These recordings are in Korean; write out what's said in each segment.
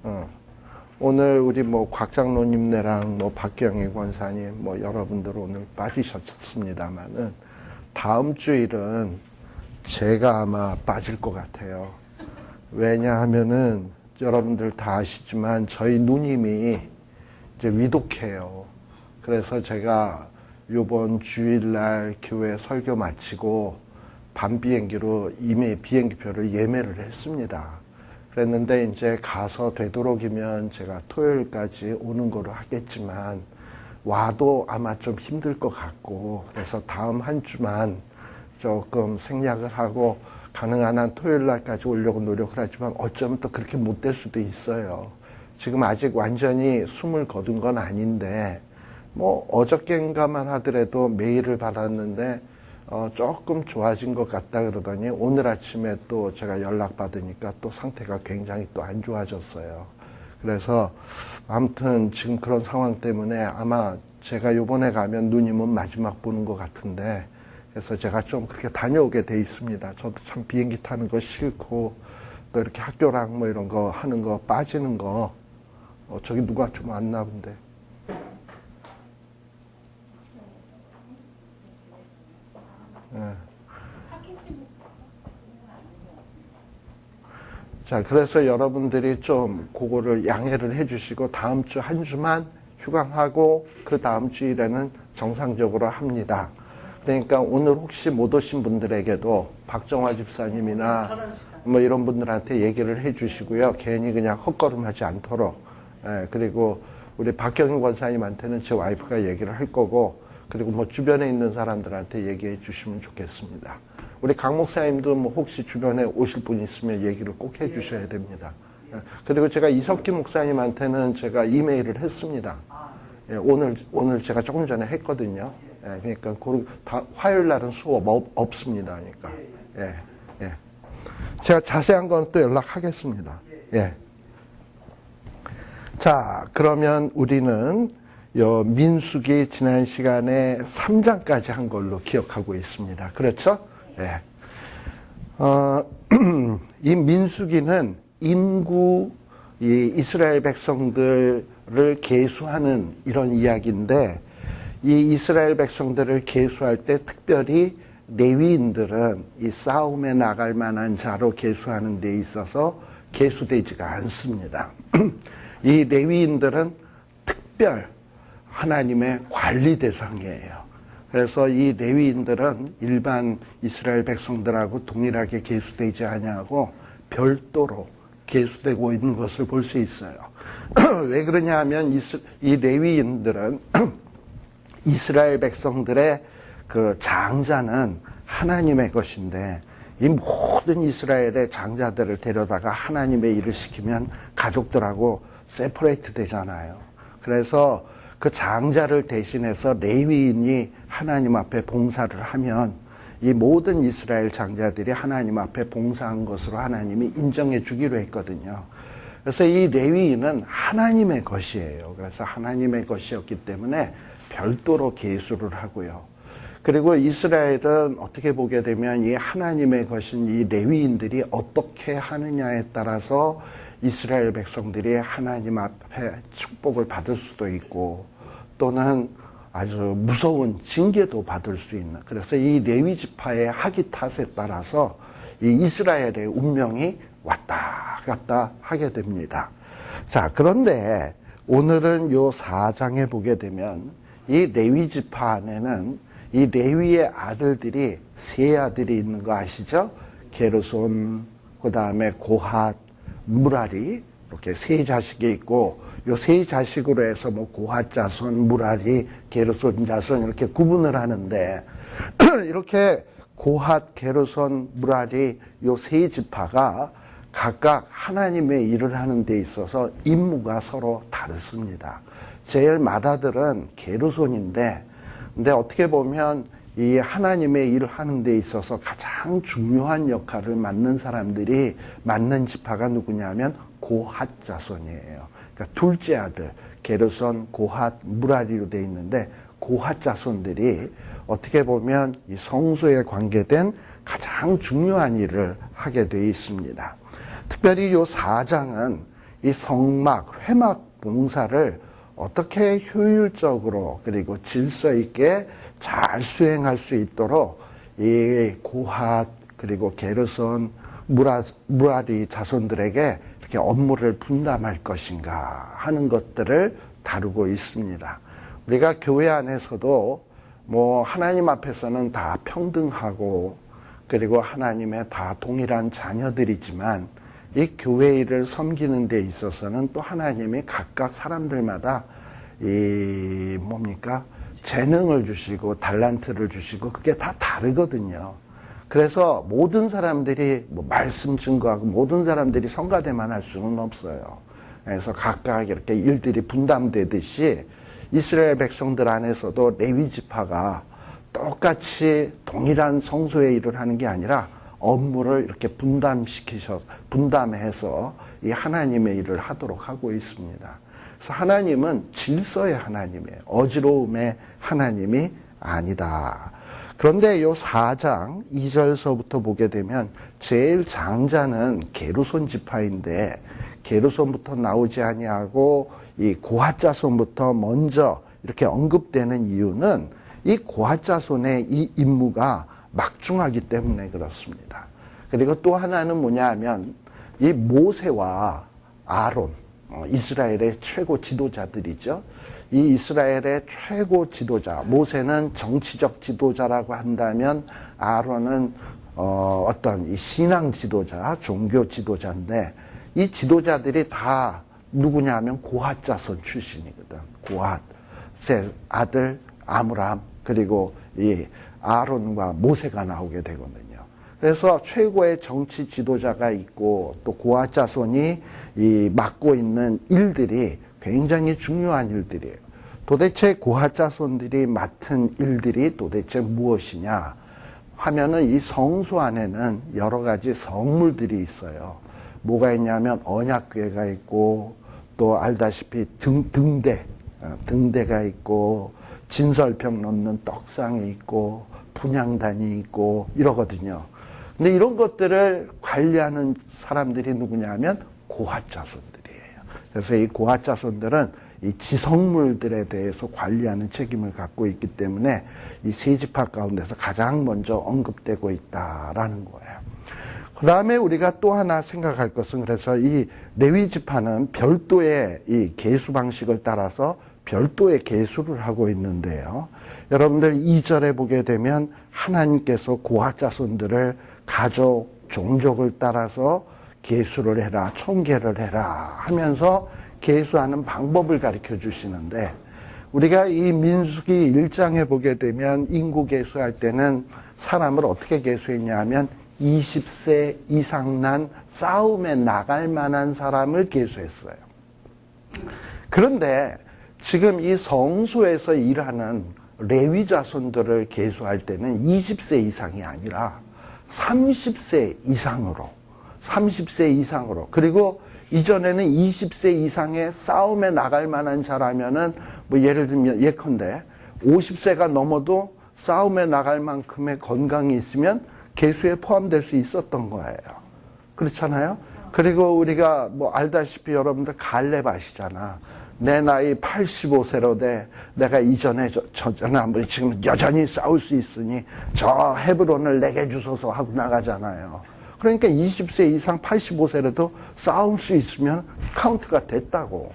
어. 오늘 우리 뭐 곽장로님네랑 뭐 박경희 권사님 뭐 여러분들 오늘 빠지셨습니다만은 다음 주일은 제가 아마 빠질 것 같아요. 왜냐하면은 여러분들 다 아시지만 저희 누님이 이제 위독해요. 그래서 제가 요번 주일날 교회 설교 마치고 밤 비행기로 이미 비행기표를 예매를 했습니다. 그랬는데 이제 가서 되도록이면 제가 토요일까지 오는 거로 하겠지만 와도 아마 좀 힘들 것 같고 그래서 다음 한 주만 조금 생략을 하고 가능한 한 토요일 날까지 오려고 노력을 하지만 어쩌면 또 그렇게 못 될 수도 있어요. 지금 아직 완전히 숨을 거둔 건 아닌데 뭐 어저께인가만 하더라도 메일을 받았는데 조금 좋아진 것 같다 그러더니 오늘 아침에 또 제가 연락받으니까 또 상태가 굉장히 또 안 좋아졌어요. 그래서 아무튼 지금 그런 상황 때문에 아마 제가 요번에 가면 누님은 마지막 보는 것 같은데 그래서 제가 좀 그렇게 다녀오게 돼 있습니다. 저도 참 비행기 타는 거 싫고 또 이렇게 학교랑 뭐 이런 거 하는 거 빠지는 거 저기 누가 좀 왔나 본데. 네. 자, 그래서 여러분들이 좀 그거를 양해를 해주시고 다음 주 한 주만 휴강하고 그 다음 주일에는 정상적으로 합니다. 그러니까 오늘 혹시 못 오신 분들에게도 박정화 집사님이나 뭐 이런 분들한테 얘기를 해주시고요. 괜히 그냥 헛걸음하지 않도록. 그리고 우리 박경희 권사님한테는 제 와이프가 얘기를 할 거고 그리고 뭐 주변에 있는 사람들한테 얘기해 주시면 좋겠습니다. 우리 강 목사님도 뭐 혹시 주변에 오실 분 있으면 얘기를 꼭 해 주셔야 됩니다. 그리고 제가 이석기 목사님한테는 제가 이메일을 했습니다. 오늘 제가 조금 전에 했거든요. 그러니까 화요일 날은 수업 없습니다. 그러니까 제가 자세한 건 또 연락하겠습니다. 자, 그러면 우리는 민수기 지난 시간에 3장까지 한 걸로 기억하고 있습니다. 그렇죠? 이 민수기는 인구, 이 이스라엘 백성들을 계수하는 이런 이야기인데, 이 이스라엘 백성들을 계수할 때 특별히 레위인들은 이 싸움에 나갈 만한 자로 계수하는 데 있어서 계수되지가 않습니다. 이 레위인들은 특별 하나님의 관리 대상이에요. 그래서 이 레위인들은 일반 이스라엘 백성들하고 동일하게 계수되지 아니하고 별도로 계수되고 있는 것을 볼 수 있어요. 왜 그러냐 하면 이 레위인들은 이스라엘 백성들의 그 장자는 하나님의 것인데 이 모든 이스라엘의 장자들을 데려다가 하나님의 일을 시키면 가족들하고 세퍼레이트 되잖아요. 그래서 그 장자를 대신해서 레위인이 하나님 앞에 봉사를 하면 이 모든 이스라엘 장자들이 하나님 앞에 봉사한 것으로 하나님이 인정해 주기로 했거든요. 그래서 이 레위인은 하나님의 것이에요. 그래서 하나님의 것이었기 때문에 별도로 계수를 하고요. 그리고 이스라엘은 어떻게 보게 되면 이 하나님의 것인 이 레위인들이 어떻게 하느냐에 따라서 이스라엘 백성들이 하나님 앞에 축복을 받을 수도 있고 또는 아주 무서운 징계도 받을 수 있는, 그래서 이 레위 지파의 학위 탓에 따라서 이 이스라엘의 운명이 왔다 갔다 하게 됩니다. 자, 그런데 오늘은 요 4장에 보게 되면 이 레위 지파 안에는 이 레위의 아들들이 세 아들이 있는 거 아시죠? 게르손, 그 다음에 고핫, 무라리, 이렇게 세 자식이 있고 요 세 자식으로 해서 뭐 고핫 자손, 무라리, 게르손 자손 이렇게 구분을 하는데 이렇게 고핫, 게르손, 무라리 요 세 지파가 각각 하나님의 일을 하는 데 있어서 임무가 서로 다르습니다. 제일 맏아들은 게르손인데 근데 어떻게 보면 이 하나님의 일을 하는 데 있어서 가장 중요한 역할을 맡는 사람들이 맡는 지파가 누구냐면 고핫 자손이에요. 그러니까 둘째 아들 게르손, 고핫, 무라리로 돼 있는데 고핫 자손들이 어떻게 보면 이 성소에 관계된 가장 중요한 일을 하게 돼 있습니다. 특별히 이 4장은 이 성막, 회막 봉사를 어떻게 효율적으로 그리고 질서 있게 잘 수행할 수 있도록 이 고핫 그리고 게르손, 무라리 자손들에게 이렇게 업무를 분담할 것인가 하는 것들을 다루고 있습니다. 우리가 교회 안에서도 뭐 하나님 앞에서는 다 평등하고 그리고 하나님의 다 동일한 자녀들이지만 이 교회 일을 섬기는 데 있어서는 또 하나님이 각각 사람들마다 이 뭡니까? 재능을 주시고 달란트를 주시고 그게 다 다르거든요. 그래서 모든 사람들이 뭐 말씀 증거하고 모든 사람들이 성가대만 할 수는 없어요. 그래서 각각 이렇게 일들이 분담되듯이 이스라엘 백성들 안에서도 레위 지파가 똑같이 동일한 성소의 일을 하는 게 아니라 업무를 이렇게 분담해서 이 하나님의 일을 하도록 하고 있습니다. 그래서 하나님은 질서의 하나님이에요. 어지러움의 하나님이 아니다. 그런데 요 4장 2절서부터 보게 되면 제일 장자는 게르손 지파인데 게르손부터 나오지 아니하고 이 고핫 자손부터 먼저 이렇게 언급되는 이유는 이 고핫 자손의 이 임무가 막중하기 때문에 그렇습니다. 그리고 또 하나는 뭐냐 하면 이 모세와 아론, 이스라엘의 최고 지도자들이죠. 이 이스라엘의 최고 지도자, 모세는 정치적 지도자라고 한다면 아론은 어떤 이 신앙 지도자, 종교 지도자인데 이 지도자들이 다 누구냐 하면 고핫 자손 출신이거든. 고핫, 제 아들 아므람 그리고 이 아론과 모세가 나오게 되거든요. 그래서 최고의 정치 지도자가 있고 또 고핫 자손이 이 맡고 있는 일들이 굉장히 중요한 일들이에요. 도대체 고핫 자손들이 맡은 일들이 도대체 무엇이냐 하면은 이 성소 안에는 여러 가지 성물들이 있어요. 뭐가 있냐면 언약궤가 있고 또 알다시피 등대가 있고 진설병 놓는 떡상이 있고 분향단이 있고 이러거든요. 근데 이런 것들을 관리하는 사람들이 누구냐면 고핫 자손들이에요. 그래서 이 고핫 자손들은 이 지성물들에 대해서 관리하는 책임을 갖고 있기 때문에 이 세 지파 가운데서 가장 먼저 언급되고 있다라는 거예요. 그 다음에 우리가 또 하나 생각할 것은 그래서 이 레위 지파는 별도의 이 계수 방식을 따라서 별도의 계수를 하고 있는데요. 여러분들 2절에 보게 되면 하나님께서 고핫 자손들을 가족, 종족을 따라서 계수를 해라, 총계를 해라 하면서 계수하는 방법을 가르쳐 주시는데 우리가 이 민수기 1장에 보게 되면 인구 계수할 때는 사람을 어떻게 계수했냐 하면 20세 이상 난 싸움에 나갈 만한 사람을 계수했어요. 그런데 지금 이 성소에서 일하는 레위 자손들을 계수할 때는 20세 이상이 아니라 30세 이상으로 그리고 이전에는 20세 이상의 싸움에 나갈 만한 자라면은 뭐 예를 들면 예컨대 50세가 넘어도 싸움에 나갈 만큼의 건강이 있으면 계수에 포함될 수 있었던 거예요. 그렇잖아요? 그리고 우리가 뭐 알다시피 여러분들 갈렙 아시잖아. 내 나이 85세로 돼 내가 이전에 저나 뭐 지금 여전히 싸울 수 있으니 저 헤브론을 내게 주소서 하고 나가잖아요. 그러니까 20세 이상 85세라도 싸울 수 있으면 카운트가 됐다고.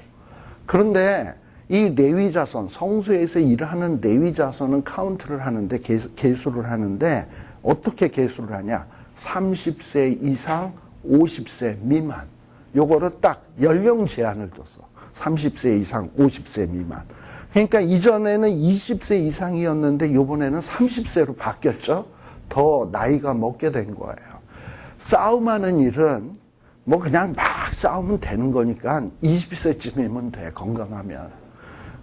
그런데 이 레위 자손, 성소에서 일하는 레위 자손은 카운트를 하는데 계수를 하는데 어떻게 계수를 하냐? 30세 이상 50세 미만. 요거를 딱 연령 제한을 뒀어. 30세 이상 50세 미만. 그러니까 이전에는 20세 이상이었는데 요번에는 30세로 바뀌었죠. 더 나이가 먹게 된 거예요. 싸움하는 일은 뭐 그냥 막 싸우면 되는 거니까 20세쯤이면 돼, 건강하면.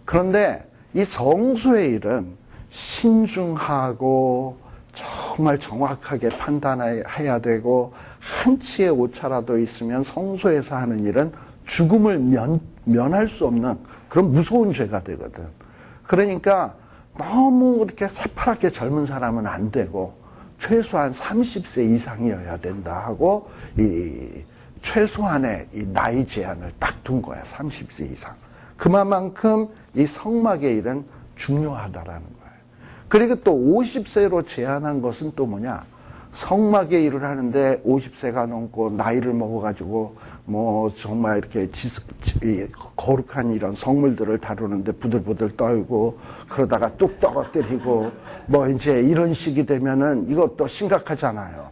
그런데 이 성소의 일은 신중하고 정말 정확하게 판단해야 되고 한치의 오차라도 있으면 성소에서 하는 일은 죽음을 면할 수 없는 그런 무서운 죄가 되거든. 그러니까 너무 이렇게 새파랗게 젊은 사람은 안 되고 최소한 30세 이상이어야 된다 하고 이 최소한의 이 나이 제한을 딱 둔 거야. 30세 이상. 그만큼 이 성막의 일은 중요하다라는 거예요. 그리고 또 50세로 제한한 것은 또 뭐냐? 성막의 일을 하는데 50세가 넘고 나이를 먹어가지고 뭐 정말 이렇게 거룩한 이런 성물들을 다루는데 부들부들 떨고 그러다가 뚝 떨어뜨리고 뭐 이제 이런 식이 되면은 이것도 심각하잖아요.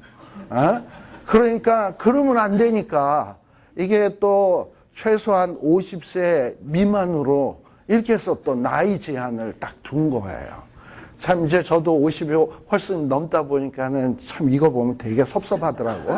그러니까 그러면 안 되니까 이게 또 최소한 50세 미만으로 이렇게 해서 또 나이 제한을 딱 둔 거예요. 참 이제 저도 50이 훨씬 넘다 보니까는 참 이거 보면 되게 섭섭하더라고.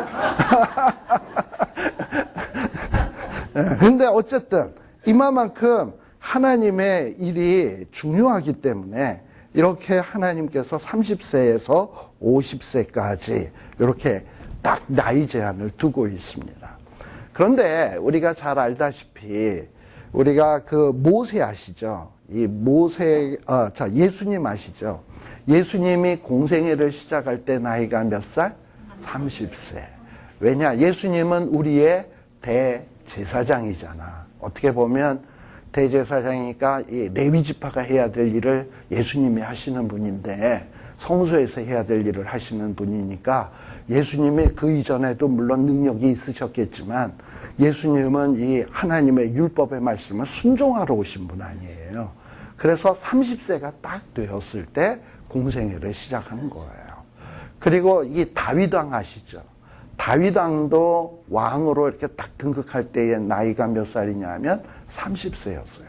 근데 어쨌든 이만큼 하나님의 일이 중요하기 때문에 이렇게 하나님께서 30세에서 50세까지 이렇게 딱 나이 제한을 두고 있습니다. 그런데 우리가 잘 알다시피 우리가 그 모세 아시죠? 이 모세, 예수님 아시죠? 예수님이 공생애를 시작할 때 나이가 몇 살? 30세. 왜냐? 예수님은 우리의 대제사장이잖아. 어떻게 보면 대제사장이니까 이 레위 지파가 해야 될 일을 예수님이 하시는 분인데 성소에서 해야 될 일을 하시는 분이니까 예수님이 그 이전에도 물론 능력이 있으셨겠지만 예수님은 이 하나님의 율법의 말씀을 순종하러 오신 분 아니에요. 그래서 30세가 딱 되었을 때 공생애를 시작한 거예요. 그리고 이 다윗 왕 아시죠? 다윗 왕도 왕으로 이렇게 딱 등극할 때의 나이가 몇 살이냐면 30세였어요.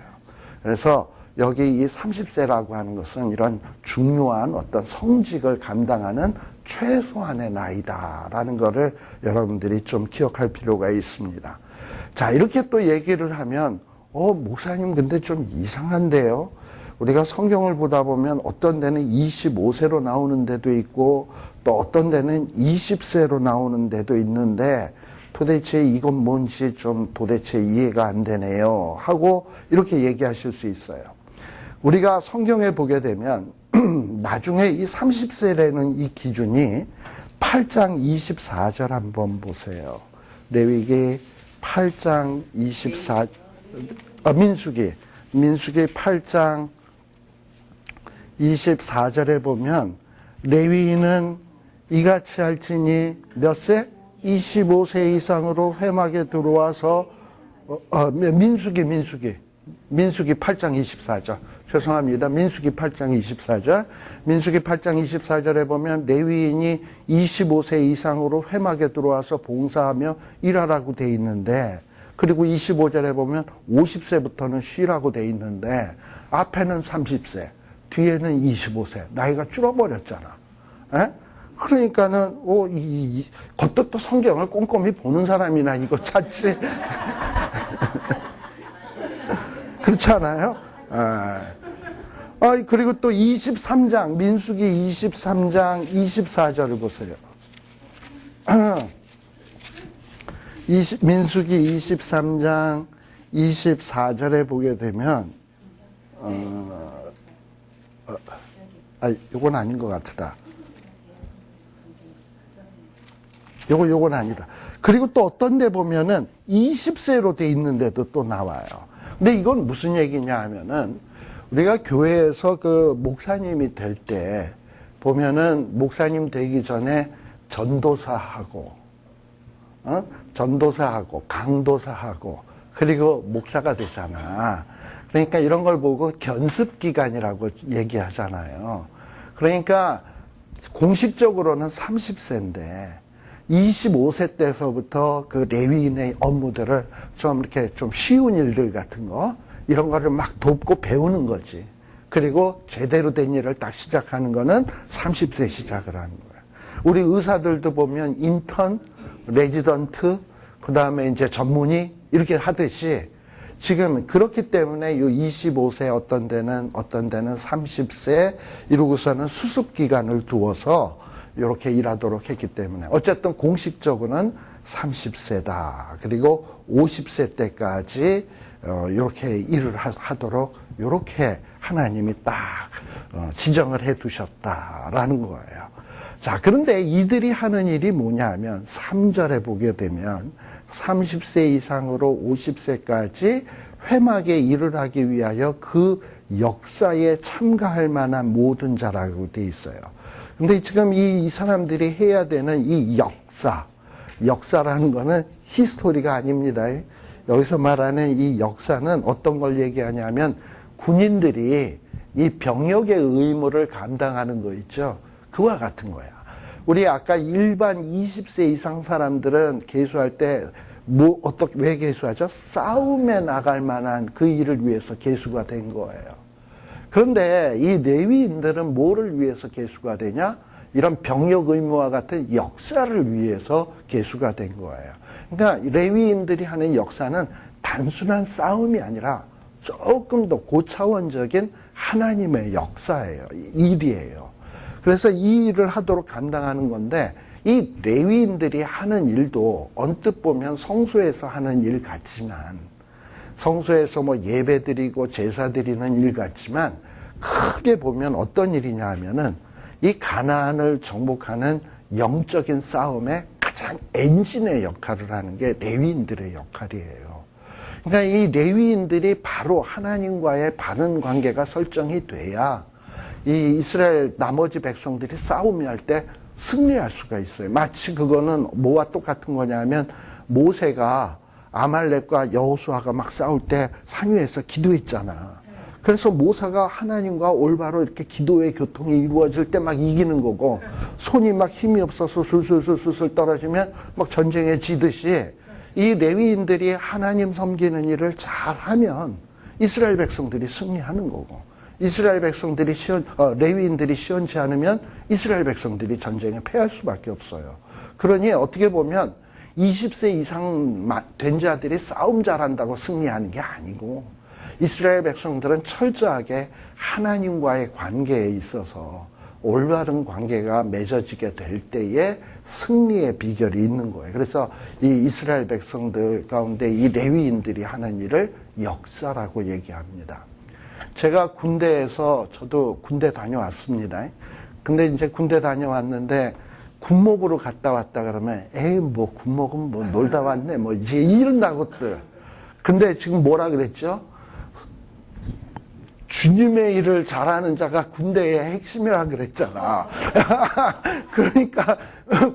그래서 여기 이 30세라고 하는 것은 이런 중요한 어떤 성직을 감당하는 최소한의 나이다라는 것을 여러분들이 좀 기억할 필요가 있습니다. 자, 이렇게 또 얘기를 하면 목사님 근데 좀 이상한데요. 우리가 성경을 보다 보면 어떤 데는 25세로 나오는 데도 있고 또 어떤 데는 20세로 나오는 데도 있는데 도대체 이건 뭔지 좀 도대체 이해가 안 되네요 하고 이렇게 얘기하실 수 있어요. 우리가 성경에 보게 되면 나중에 이 30세라는 이 기준이 8장 24절 한번 보세요. 레위기 8장 24, 민수기 8장 24절에 보면 레위인은 이같이 할지니 몇 세? 25세 이상으로 회막에 들어와서 민수기 8장 24절. 죄송합니다. 민수기 8장 24절. 민수기 8장 24절에 보면 레위인이 25세 이상으로 회막에 들어와서 봉사하며 일하라고 돼 있는데 그리고 25절에 보면 50세부터는 쉬라고 돼 있는데 앞에는 30세, 뒤에는 25세. 나이가 줄어버렸잖아. 에? 그러니까는 그것도 또 성경을 꼼꼼히 보는 사람이나 이거 찾지. 그렇지 않아요? 그리고 또 23장, 민수기 23장 24절을 보세요. 민수기 23장 24절에 보게 되면, 요건 아닌 것 같다. 요건 아니다. 그리고 또 어떤 데 보면은 20세로 돼 있는데도 또 나와요. 근데 이건 무슨 얘기냐 하면은 우리가 교회에서 그 목사님이 될 때 보면은 목사님 되기 전에 전도사하고 강도사하고 그리고 목사가 되잖아. 그러니까 이런 걸 보고 견습기간이라고 얘기하잖아요. 그러니까 공식적으로는 30세인데 25세 때서부터 그 레위인의 업무들을 좀 이렇게 좀 쉬운 일들 같은 거 이런 거를 막 돕고 배우는 거지. 그리고 제대로 된 일을 딱 시작하는 거는 30세 시작을 하는 거야. 우리 의사들도 보면 인턴, 레지던트, 그 다음에 이제 전문의 이렇게 하듯이 지금 그렇기 때문에 이 25세 어떤 데는 30세 이러고서는 수습 기간을 두어서 이렇게 일하도록 했기 때문에 어쨌든 공식적으로는 30세다. 그리고 50세 때까지 이렇게 일을 하도록 이렇게 하나님이 딱 지정을 해 두셨다라는 거예요. 자, 그런데 이들이 하는 일이 뭐냐 하면 3절에 보게 되면 30세 이상으로 50세까지 회막에 이르하기 위하여 그 역사에 참가할 만한 모든 자라고 돼 있어요. 근데 지금 이 사람들이 해야 되는 이 역사라는 거는 히스토리가 아닙니다. 여기서 말하는 이 역사는 어떤 걸 얘기하냐면 군인들이 이 병역의 의무를 감당하는 거 있죠. 그와 같은 거야. 우리 아까 일반 20세 이상 사람들은 계수할 때 왜 계수하죠? 싸움에 나갈 만한 그 일을 위해서 계수가 된 거예요. 그런데 이 레위인들은 뭐를 위해서 계수가 되냐? 이런 병역 의무와 같은 역사를 위해서 계수가 된 거예요. 그러니까 레위인들이 하는 역사는 단순한 싸움이 아니라 조금 더 고차원적인 하나님의 역사예요. 일이에요. 그래서 이 일을 하도록 감당하는 건데 이 레위인들이 하는 일도 언뜻 보면 성소에서 하는 일 같지만 성소에서 뭐 예배 드리고 제사 드리는 일 같지만 크게 보면 어떤 일이냐 하면은 이 가나안을 정복하는 영적인 싸움의 가장 엔진의 역할을 하는 게 레위인들의 역할이에요. 그러니까 이 레위인들이 바로 하나님과의 바른 관계가 설정이 돼야 이 이스라엘 나머지 백성들이 싸움을 할 때 승리할 수가 있어요. 마치 그거는 뭐와 똑같은 거냐면 모세가 아말렉과 여호수아가 막 싸울 때 산 위에서 기도했잖아. 그래서 모세가 하나님과 올바로 이렇게 기도의 교통이 이루어질 때 막 이기는 거고 손이 막 힘이 없어서 술술술술 떨어지면 막 전쟁에 지듯이 이 레위인들이 하나님 섬기는 일을 잘하면 이스라엘 백성들이 승리하는 거고 이스라엘 백성들이 레위인들이 시원치 않으면 이스라엘 백성들이 전쟁에 패할 수밖에 없어요. 그러니 어떻게 보면 20세 이상 된 자들이 싸움 잘한다고 승리하는 게 아니고 이스라엘 백성들은 철저하게 하나님과의 관계에 있어서 올바른 관계가 맺어지게 될 때에 승리의 비결이 있는 거예요. 그래서 이 이스라엘 백성들 가운데 이 레위인들이 하는 일을 역사라고 얘기합니다. 제가 군대에서 저도 군대 다녀왔습니다. 근데 이제 군대 다녀왔는데 군목으로 갔다 왔다 그러면 뭐 군목은 뭐 놀다 왔네 뭐 이제 이런다고들. 근데 지금 뭐라 그랬죠? 주님의 일을 잘하는 자가 군대의 핵심이라 그랬잖아. 그러니까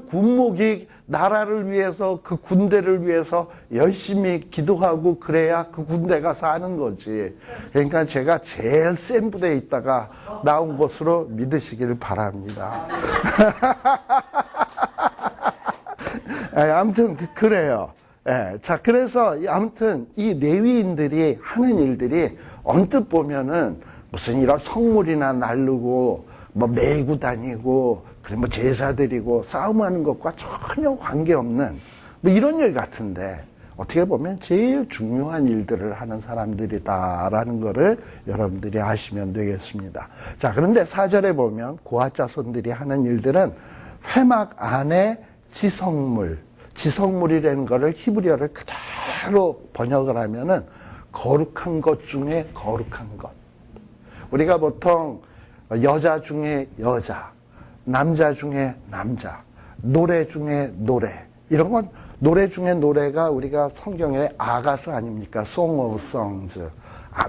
군목이 나라를 위해서 그 군대를 위해서 열심히 기도하고 그래야 그 군대가 사는 거지. 그러니까 제가 제일 센 부대에 있다가 나온 것으로 믿으시기를 바랍니다. 아무튼 그래요. 자, 그래서 아무튼 이 레위인들이 하는 일들이 언뜻 보면은 무슨 이런 성물이나 날르고 뭐 메고 다니고 그래 뭐 제사 드리고 싸움하는 것과 전혀 관계없는 뭐 이런 일 같은데 어떻게 보면 제일 중요한 일들을 하는 사람들이다라는 거를 여러분들이 아시면 되겠습니다. 자, 그런데 4절에 보면 고핫 자손들이 하는 일들은 회막 안에 지성물이라는 거를 히브리어를 그대로 번역을 하면은 거룩한 것 중에 거룩한 것. 우리가 보통 여자 중에 여자, 남자 중에 남자, 노래 중에 노래. 이런 건 노래 중에 노래가 우리가 성경의 아가서 아닙니까? Song of Songs.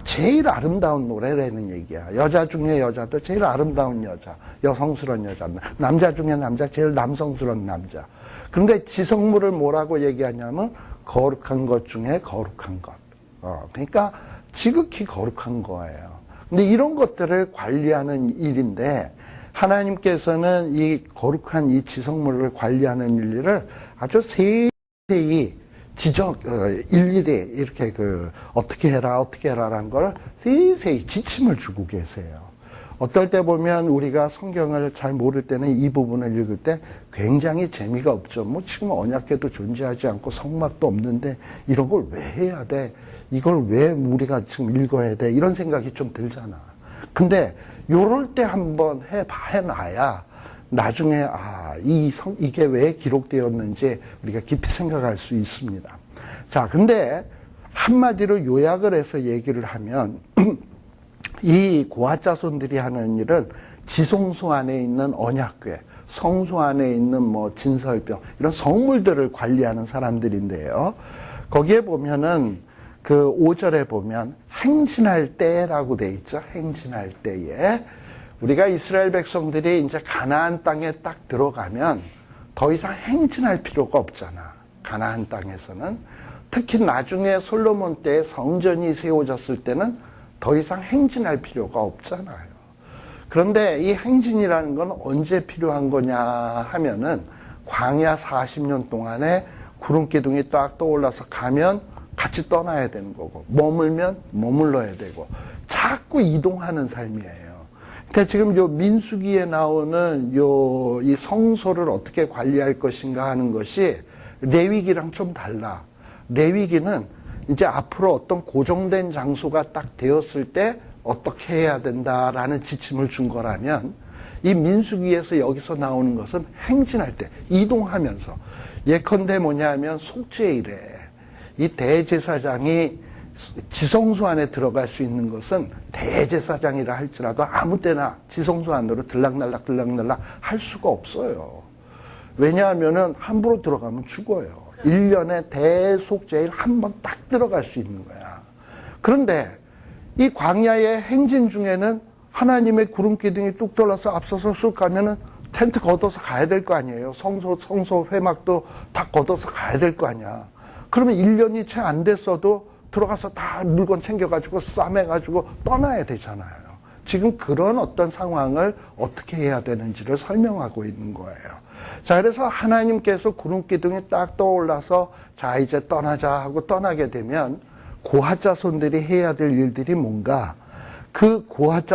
제일 아름다운 노래라는 얘기야. 여자 중에 여자도 제일 아름다운 여자, 여성스러운 여자. 남자 중에 남자, 제일 남성스러운 남자. 그런데 지성물을 뭐라고 얘기하냐면 거룩한 것 중에 거룩한 것. 그러니까 지극히 거룩한 거예요. 근데 이런 것들을 관리하는 일인데 하나님께서는 이 거룩한 이 지성물을 관리하는 일을 아주 세세히 일일이 이렇게 어떻게 해라라는 걸 세세히 지침을 주고 계세요. 어떨 때 보면 우리가 성경을 잘 모를 때는 이 부분을 읽을 때 굉장히 재미가 없죠. 뭐 지금 언약궤도 존재하지 않고 성막도 없는데 이런 걸 왜 해야 돼? 이걸 왜 우리가 지금 읽어야 돼? 이런 생각이 좀 들잖아. 근데 요럴 때 한번 해놔야 나중에 이게 왜 기록되었는지 우리가 깊이 생각할 수 있습니다. 자, 근데 한마디로 요약을 해서 얘기를 하면 이 고핫 자손들이 하는 일은 지성소 안에 있는 언약궤, 성소 안에 있는 뭐 진설병 이런 성물들을 관리하는 사람들인데요. 거기에 보면은 그 5절에 보면 행진할 때라고 돼 있죠. 행진할 때에 우리가 이스라엘 백성들이 이제 가나안 땅에 딱 들어가면 더 이상 행진할 필요가 없잖아. 가나안 땅에서는 특히 나중에 솔로몬 때 성전이 세워졌을 때는 더 이상 행진할 필요가 없잖아요. 그런데 이 행진이라는 건 언제 필요한 거냐 하면은 광야 40년 동안에 구름 기둥이 딱 떠올라서 가면 같이 떠나야 되는 거고 머물면 머물러야 되고 자꾸 이동하는 삶이에요. 그러니까 지금 요 민수기에 나오는 요 이 성소를 어떻게 관리할 것인가 하는 것이 레위기랑 좀 달라. 레위기는 이제 앞으로 어떤 고정된 장소가 딱 되었을 때 어떻게 해야 된다라는 지침을 준 거라면 이 민수기에서 여기서 나오는 것은 행진할 때 이동하면서 예컨대 뭐냐면 속죄일에 이 대제사장이 지성소 안에 들어갈 수 있는 것은 대제사장이라 할지라도 아무 때나 지성소 안으로 들락날락 할 수가 없어요. 왜냐하면은 함부로 들어가면 죽어요. 1년에 대속죄일 한 번 딱 들어갈 수 있는 거야. 그런데 이 광야의 행진 중에는 하나님의 구름 기둥이 뚝 떨어서 앞서서 쑥 가면은 텐트 걷어서 가야 될 거 아니에요. 성소 회막도 다 걷어서 가야 될 거 아니야. 그러면 1년이 채 안 됐어도 들어가서 다 물건 챙겨가지고 싸매가지고 떠나야 되잖아요. 지금 그런 어떤 상황을 어떻게 해야 되는지를 설명하고 있는 거예요. 자, 그래서 하나님께서 구름 기둥이 딱 떠올라서 자, 이제 떠나자 하고 떠나게 되면 고핫 자손들이 해야 될 일들이 뭔가 그 고핫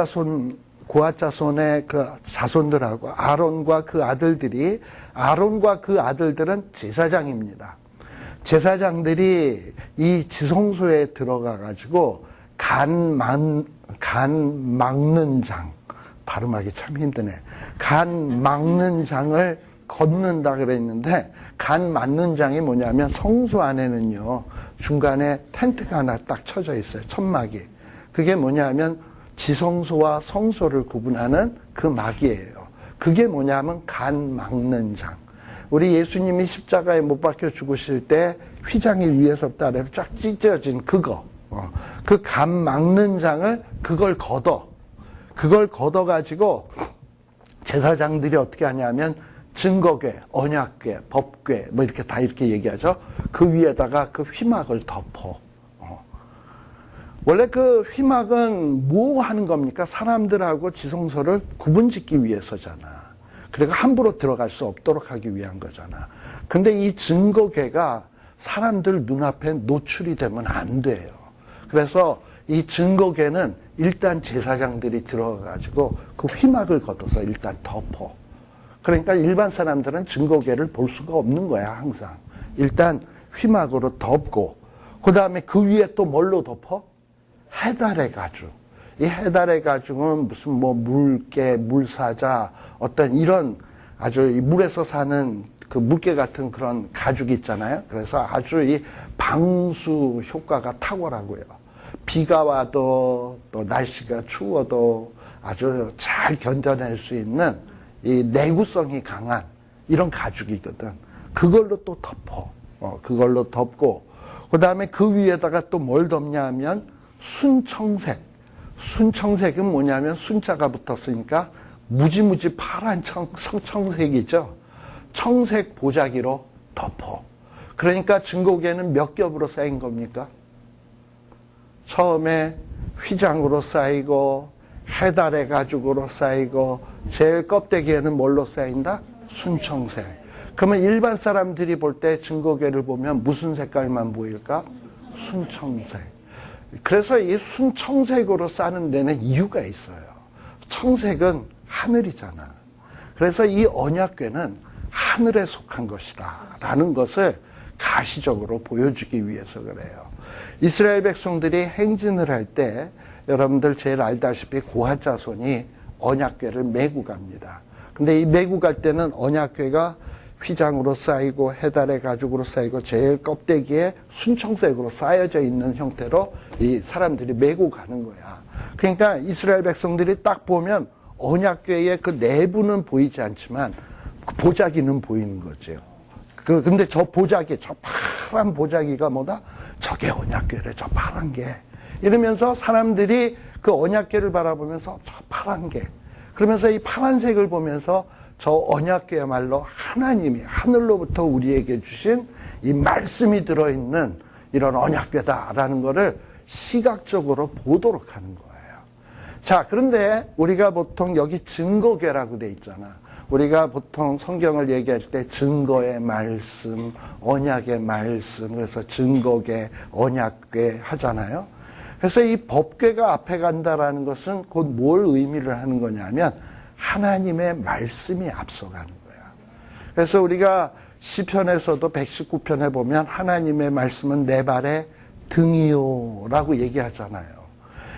자손의 그 자손들하고 아론과 그 아들들이 아론과 그 아들들은 제사장입니다. 제사장들이 이 지성소에 들어가 가지고 간 막는 장 발음하기 참 힘드네. 간 막는 장을 걷는다 그랬는데 간 막는 장이 뭐냐면 성소 안에는요 중간에 텐트가 하나 딱 쳐져 있어요. 천막이. 그게 뭐냐면 지성소와 성소를 구분하는 그 막이에요. 그게 뭐냐면 간 막는 장. 우리 예수님이 십자가에 못 박혀 죽으실 때 휘장이 위에서부터 아래로 쫙 찢어진 그거. 그 간 막는 장을 그걸 걷어가지고 제사장들이 어떻게 하냐면 증거궤, 언약궤, 법궤 뭐 이렇게 다 이렇게 얘기하죠. 그 위에다가 그 휘막을 덮어. 원래 그 휘막은 뭐 하는 겁니까? 사람들하고 지성소를 구분짓기 위해서잖아. 그러니까 함부로 들어갈 수 없도록 하기 위한 거잖아. 근데 이 증거궤가 사람들 눈앞에 노출이 되면 안 돼요. 그래서 이 증거궤는 일단 제사장들이 들어가가지고 그 휘막을 걷어서 일단 덮어. 그러니까 일반 사람들은 증거궤를 볼 수가 없는 거야, 항상. 일단 휘막으로 덮고, 그 다음에 그 위에 또 뭘로 덮어? 해달의 가죽. 이 해달의 가죽은 무슨 뭐 물개, 물사자, 어떤 이런 아주 물에서 사는 그 물개 같은 그런 가죽이 있잖아요. 그래서 아주 이 방수 효과가 탁월하고요. 비가 와도 또 날씨가 추워도 아주 잘 견뎌낼 수 있는 이 내구성이 강한 이런 가죽이거든. 그걸로 또 덮어. 그걸로 덮고, 그 다음에 그 위에다가 또 뭘 덮냐 하면 순청색. 순청색은 뭐냐면 순자가 붙었으니까 무지무지 파란 청색이죠. 청색 보자기로 덮어. 그러니까 증거궤는 몇 겹으로 쌓인 겁니까? 처음에 휘장으로 쌓이고 해달의 가죽으로 쌓이고 제일 껍데기에는 뭘로 쌓인다? 순청색. 그러면 일반 사람들이 볼 때 증거궤를 보면 무슨 색깔만 보일까? 순청색. 그래서 이 순청색으로 싸는 데는 이유가 있어요. 청색은 하늘이잖아. 그래서 이 언약궤는 하늘에 속한 것이다 라는 것을 가시적으로 보여주기 위해서 그래요. 이스라엘 백성들이 행진을 할 때 여러분들 제일 알다시피 고핫 자손이 언약궤를 메고 갑니다. 근데 이 메고 갈 때는 언약궤가 휘장으로 쌓이고 해달의 가죽으로 쌓이고 제일 껍데기에 순청색으로 쌓여져 있는 형태로 이 사람들이 메고 가는 거야. 그러니까 이스라엘 백성들이 딱 보면 언약궤의 그 내부는 보이지 않지만 그 보자기는 보이는 거죠. 근데 저 보자기, 저 파란 보자기가 뭐다? 저게 언약궤래, 저 파란 게. 이러면서 사람들이 그 언약궤를 바라보면서 저 파란 게. 그러면서 이 파란색을 보면서 저 언약궤야말로 하나님이 하늘로부터 우리에게 주신 이 말씀이 들어있는 이런 언약궤다라는 거를 시각적으로 보도록 하는 거예요. 자, 그런데 우리가 보통 여기 증거궤라고 돼 있잖아. 우리가 보통 성경을 얘기할 때 증거의 말씀, 언약의 말씀, 그래서 증거궤, 언약궤 하잖아요. 그래서 이 법궤가 앞에 간다라는 것은 곧 뭘 의미를 하는 거냐면 하나님의 말씀이 앞서가는 거야. 그래서 우리가 시편에서도 119편에 보면 하나님의 말씀은 내 발의 등이요라고 얘기하잖아요.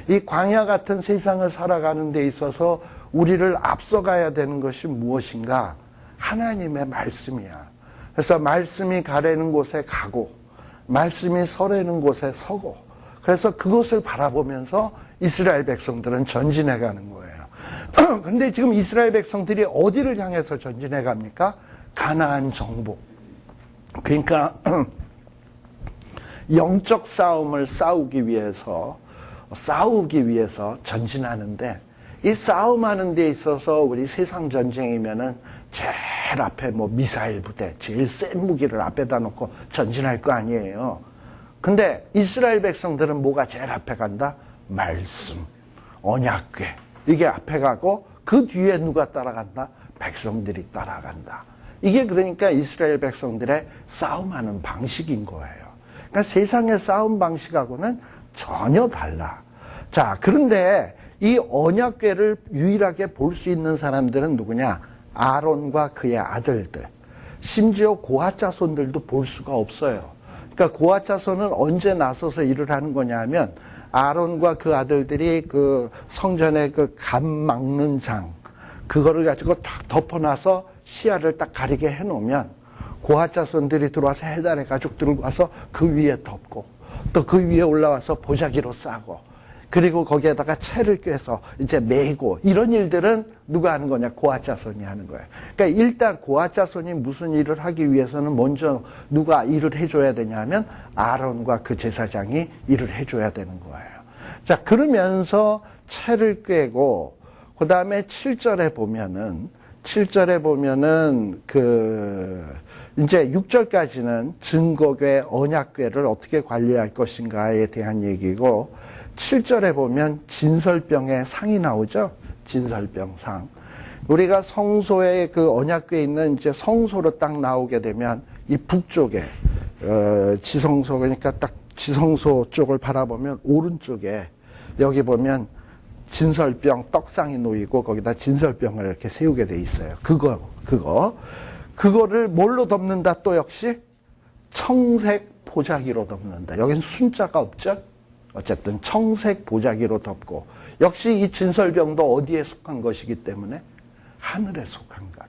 이 광야 같은 세상을 살아가는 데 있어서 우리를 앞서가야 되는 것이 무엇인가? 하나님의 말씀이야. 그래서 말씀이 가려는 곳에 가고 말씀이 서려는 곳에 서고 그래서 그곳을 바라보면서 이스라엘 백성들은 전진해 가는 거예요. 근데 지금 이스라엘 백성들이 어디를 향해서 전진해 갑니까? 가나안 정복. 그러니까 영적 싸움을 싸우기 위해서 전진하는데 이 싸움하는 데 있어서 우리 세상 전쟁이면은 제일 앞에 뭐 미사일 부대, 제일 센 무기를 앞에다 놓고 전진할 거 아니에요. 근데 이스라엘 백성들은 뭐가 제일 앞에 간다? 말씀, 언약궤. 이게 앞에 가고 그 뒤에 누가 따라간다? 백성들이 따라간다. 이게 그러니까 이스라엘 백성들의 싸움하는 방식인 거예요. 그러니까 세상의 싸움 방식하고는 전혀 달라. 자, 그런데 이 언약궤를 유일하게 볼 수 있는 사람들은 누구냐? 아론과 그의 아들들. 심지어 고핫 자손들도 볼 수가 없어요. 그러니까 고핫 자손은 언제 나서서 일을 하는 거냐 하면 아론과 그 아들들이 그 성전에 그 감 막는 장, 그거를 가지고 탁 덮어놔서 시야를 딱 가리게 해놓으면 고핫 자손들이 들어와서 해달의 가족 들고 와서 그 위에 덮고 또 그 위에 올라와서 보자기로 싸고 그리고 거기에다가 채를 꿰서 이제 메고 이런 일들은 누가 하는 거냐? 고핫 자손이 하는 거예요. 그러니까 일단 고핫 자손이 무슨 일을 하기 위해서는 먼저 누가 일을 해줘야 되냐면 아론과 그 제사장이 일을 해줘야 되는 거예요. 자, 그러면서 채를 꿰고 그 다음에 7절에 보면은 이제 6절까지는 증거궤, 언약궤를 어떻게 관리할 것인가에 대한 얘기고 7절에 보면 진설병의 상이 나오죠. 진설병 상. 우리가 성소에 그 언약궤에 있는 이제 성소로 딱 나오게 되면 이 북쪽에 지성소 그러니까 딱 지성소 쪽을 바라보면 오른쪽에 여기 보면 진설병 떡상이 놓이고 거기다 진설병을 이렇게 세우게 돼 있어요. 그거를 뭘로 덮는다? 또 역시 청색 보자기로 덮는다. 여기는 순자가 없죠. 어쨌든 청색 보자기로 덮고 역시 이 진설병도 어디에 속한 것이기 때문에 하늘에 속한 것.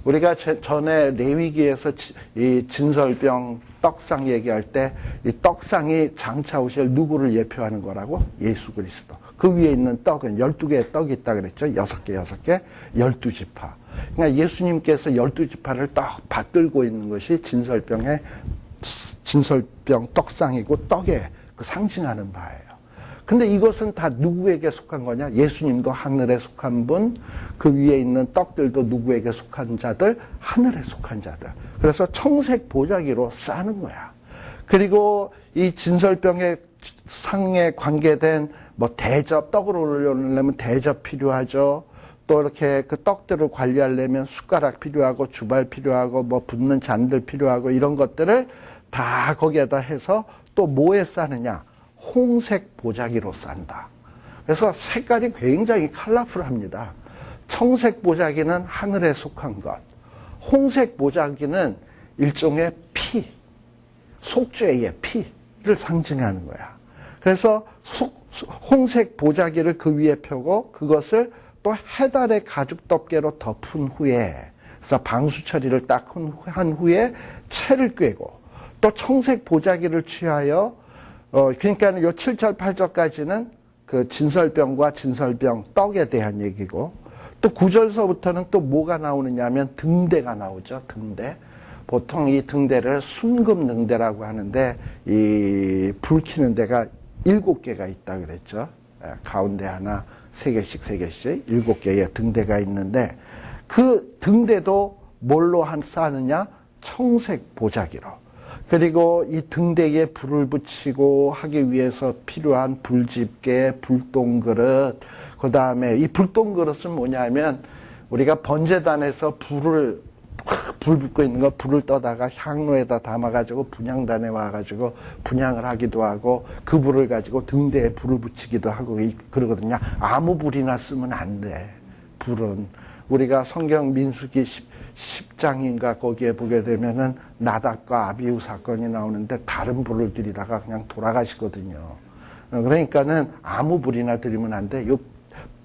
우리가 전에 레위기에서 이 진설병 떡상 얘기할 때 이 떡상이 장차 오실 누구를 예표하는 거라고? 예수 그리스도. 그 위에 있는 떡은 12개의 떡이 있다 그랬죠. 6개, 12지파. 그러니까 예수님께서 12지파를 딱 받들고 있는 것이 진설병 떡상이고 떡에 그 상징하는 바예요. 근데 이것은 다 누구에게 속한 거냐? 예수님도 하늘에 속한 분, 그 위에 있는 떡들도 누구에게 속한 자들? 하늘에 속한 자들. 그래서 청색 보자기로 싸는 거야. 그리고 이 진설병의 상에 관계된 뭐 대접, 떡을 올려놓으려면 대접 필요하죠. 또 이렇게 그 떡들을 관리하려면 숟가락 필요하고 주발 필요하고 뭐 붓는 잔들 필요하고 이런 것들을 다 거기에다 해서 또 뭐에 싸느냐? 홍색 보자기로 싼다. 그래서 색깔이 굉장히 컬러풀합니다. 청색 보자기는 하늘에 속한 것. 홍색 보자기는 일종의 피, 속죄의 피를 상징하는 거야. 그래서 홍색 보자기를 그 위에 펴고 그것을 또 해달의 가죽 덮개로 덮은 후에 그래서 방수 처리를 딱 한 후에 채를 꿰고 또 청색 보자기를 취하여 그러니까 요 7절 8절까지는 그 진설병과 진설병 떡에 대한 얘기고 또 9절서부터는 또 뭐가 나오느냐 하면 등대가 나오죠. 등대. 보통 이 등대를 순금 등대라고 하는데 이 불 켜는 데가 7개가 있다 그랬죠. 가운데 하나 3개씩 7개의 등대가 있는데 그 등대도 뭘로 싸느냐? 청색 보자기로. 그리고 이 등대에 불을 붙이고 하기 위해서 필요한 불집게, 불똥그릇, 그 다음에 이 불똥그릇은 뭐냐면 우리가 번제단에서 불 붙고 있는 거 불을 떠다가 향로에다 담아가지고 분향단에 와가지고 분향을 하기도 하고 그 불을 가지고 등대에 불을 붙이기도 하고 그러거든요. 아무 불이나 쓰면 안 돼. 불은 우리가 성경 민수기 10장인가 거기에 보게 되면은 나답과 아비후 사건이 나오는데 다른 불을 들이다가 그냥 돌아가시거든요. 그러니까는 아무 불이나 들이면 안 돼.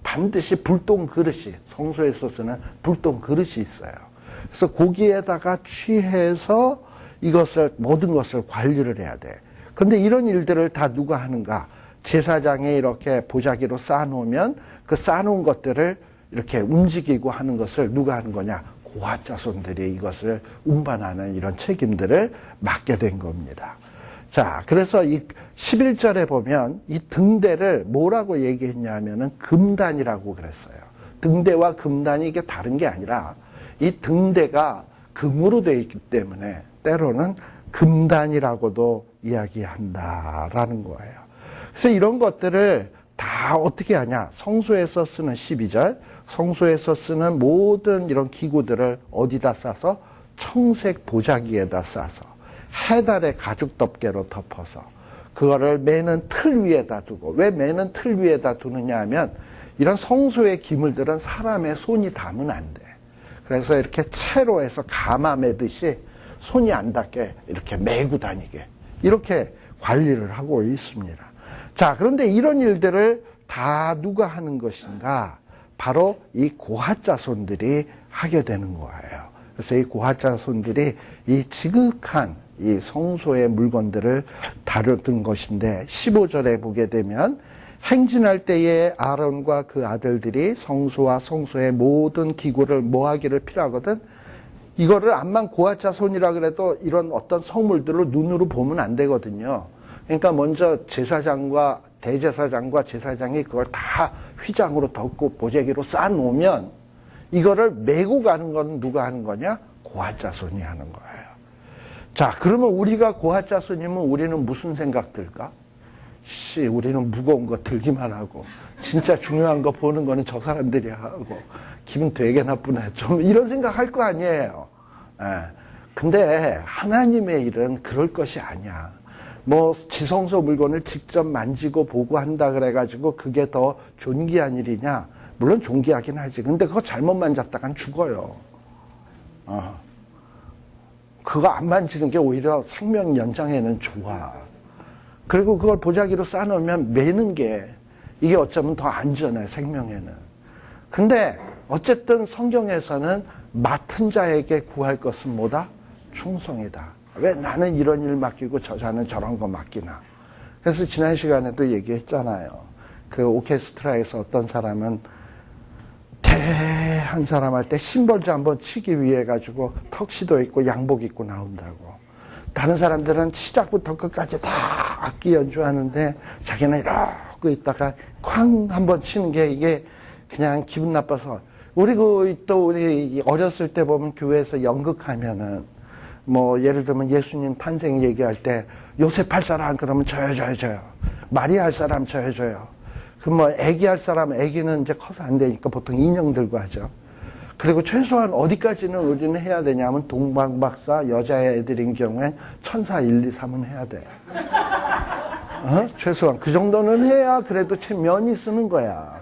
반드시 불똥 그릇이 성소에서 쓰는 불똥 그릇이 있어요. 그래서 거기에다가 취해서 이것을 모든 것을 관리를 해야 돼. 근데 이런 일들을 다 누가 하는가? 제사장이 이렇게 보자기로 쌓아놓으면 그 쌓아놓은 것들을 이렇게 움직이고 하는 것을 누가 하는 거냐? 고핫 자손들이 이것을 운반하는 이런 책임들을 맡게 된 겁니다. 자, 그래서 이 11절에 보면 이 등대를 뭐라고 얘기했냐 하면은 금단이라고 그랬어요. 등대와 금단이 이게 다른 게 아니라 이 등대가 금으로 되어 있기 때문에 때로는 금단이라고도 이야기한다라는 거예요. 그래서 이런 것들을 다 어떻게 하냐? 성소에서 쓰는 12절, 성소에서 쓰는 모든 이런 기구들을 어디다 싸서? 청색 보자기에다 싸서 해달의 가죽 덮개로 덮어서 그거를 매는 틀 위에다 두고, 왜 매는 틀 위에다 두느냐 하면 이런 성소의 기물들은 사람의 손이 닿으면 안 돼. 그래서 이렇게 채로 해서 가마 매듯이 손이 안 닿게 이렇게 메고 다니게 이렇게 관리를 하고 있습니다. 자, 그런데 이런 일들을 다 누가 하는 것인가? 바로 이 고핫 자손들이 하게 되는 거예요. 그래서 이 고핫 자손들이 이 지극한 이 성소의 물건들을 다루던 것인데 15절에 보게 되면 행진할 때에 아론과 그 아들들이 성소와 성소의 모든 기구를 뭐 하기를 필요하거든. 이거를 암만 고핫 자손이라 그래도 이런 어떤 성물들을 눈으로 보면 안 되거든요. 그러니까 먼저 제사장과 대제사장과 제사장이 그걸 다 휘장으로 덮고 보자기로 쌓아놓으면 이거를 메고 가는 건 누가 하는 거냐? 고핫 자손이 하는 거예요. 자, 그러면 우리가 고핫 자손이면 우리는 무슨 생각 들까? 우리는 무거운 거 들기만 하고 진짜 중요한 거 보는 거는 저 사람들이 하고 기분 되게 나쁘네. 좀 이런 생각 할 거 아니에요. 근데 하나님의 일은 그럴 것이 아니야. 뭐 지성소 물건을 직접 만지고 보고 한다 그래가지고 그게 더 존귀한 일이냐? 물론 존귀하긴 하지. 근데 그거 잘못 만졌다간 죽어요. 그거 안 만지는 게 오히려 생명 연장에는 좋아. 그리고 그걸 보자기로 쌓아놓으면 매는 게 이게 어쩌면 더 안전해, 생명에는. 근데 어쨌든 성경에서는 맡은 자에게 구할 것은 뭐다? 충성이다. 왜 나는 이런 일 맡기고 저자는 저런 거 맡기나. 그래서 지난 시간에도 얘기했잖아요. 그 오케스트라에서 어떤 사람은 한 사람 할 때 심벌주 한번 치기 위해 가지고 턱시도 입고 양복 입고 나온다고. 다른 사람들은 시작부터 끝까지 다 악기 연주하는데 자기는 이러고 있다가 쾅 한번 치는 게 이게 그냥 기분 나빠서. 우리 우리 어렸을 때 보면 교회에서 연극하면은 뭐 예를 들면 예수님 탄생 얘기할 때 요셉 할 사람 그러면 저요. 마리아 할 사람 저요. 그럼 뭐 애기 할 사람, 애기는 이제 커서 안 되니까 보통 인형 들고 하죠. 그리고 최소한 어디까지는 우리는 해야 되냐면 동방박사 여자애들인 경우엔 천사 1, 2, 3은 해야 돼. 최소한 그 정도는 해야 그래도 면이 쓰는 거야.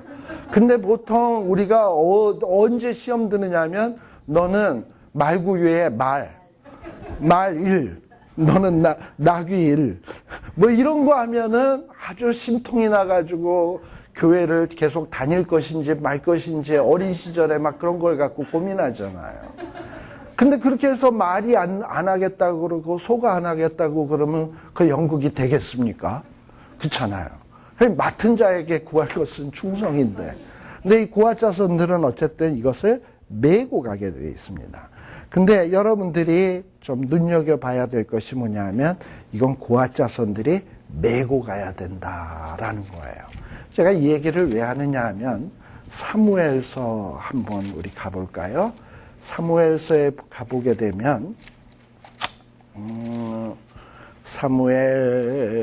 근데 보통 우리가 언제 시험 드느냐면 너는 말구유에 말 1, 너는 나귀 1, 뭐 이런 거 하면은 아주 심통이 나가지고 교회를 계속 다닐 것인지 말 것인지 어린 시절에 막 그런 걸 갖고 고민하잖아요. 근데 그렇게 해서 말이 안 하겠다고 그러고 소가 안 하겠다고 그러면 그 연극이 되겠습니까? 그렇잖아요. 맡은 자에게 구할 것은 충성인데 근데 이 고아 자손들은 어쨌든 이것을 메고 가게 되어 있습니다. 근데 여러분들이 좀 눈여겨봐야 될 것이 뭐냐면 이건 고아 자손들이 메고 가야 된다라는 거예요. 제가 이 얘기를 왜 하느냐 하면 사무엘서 한번 우리 가볼까요? 사무엘서에 가보게 되면 사무엘하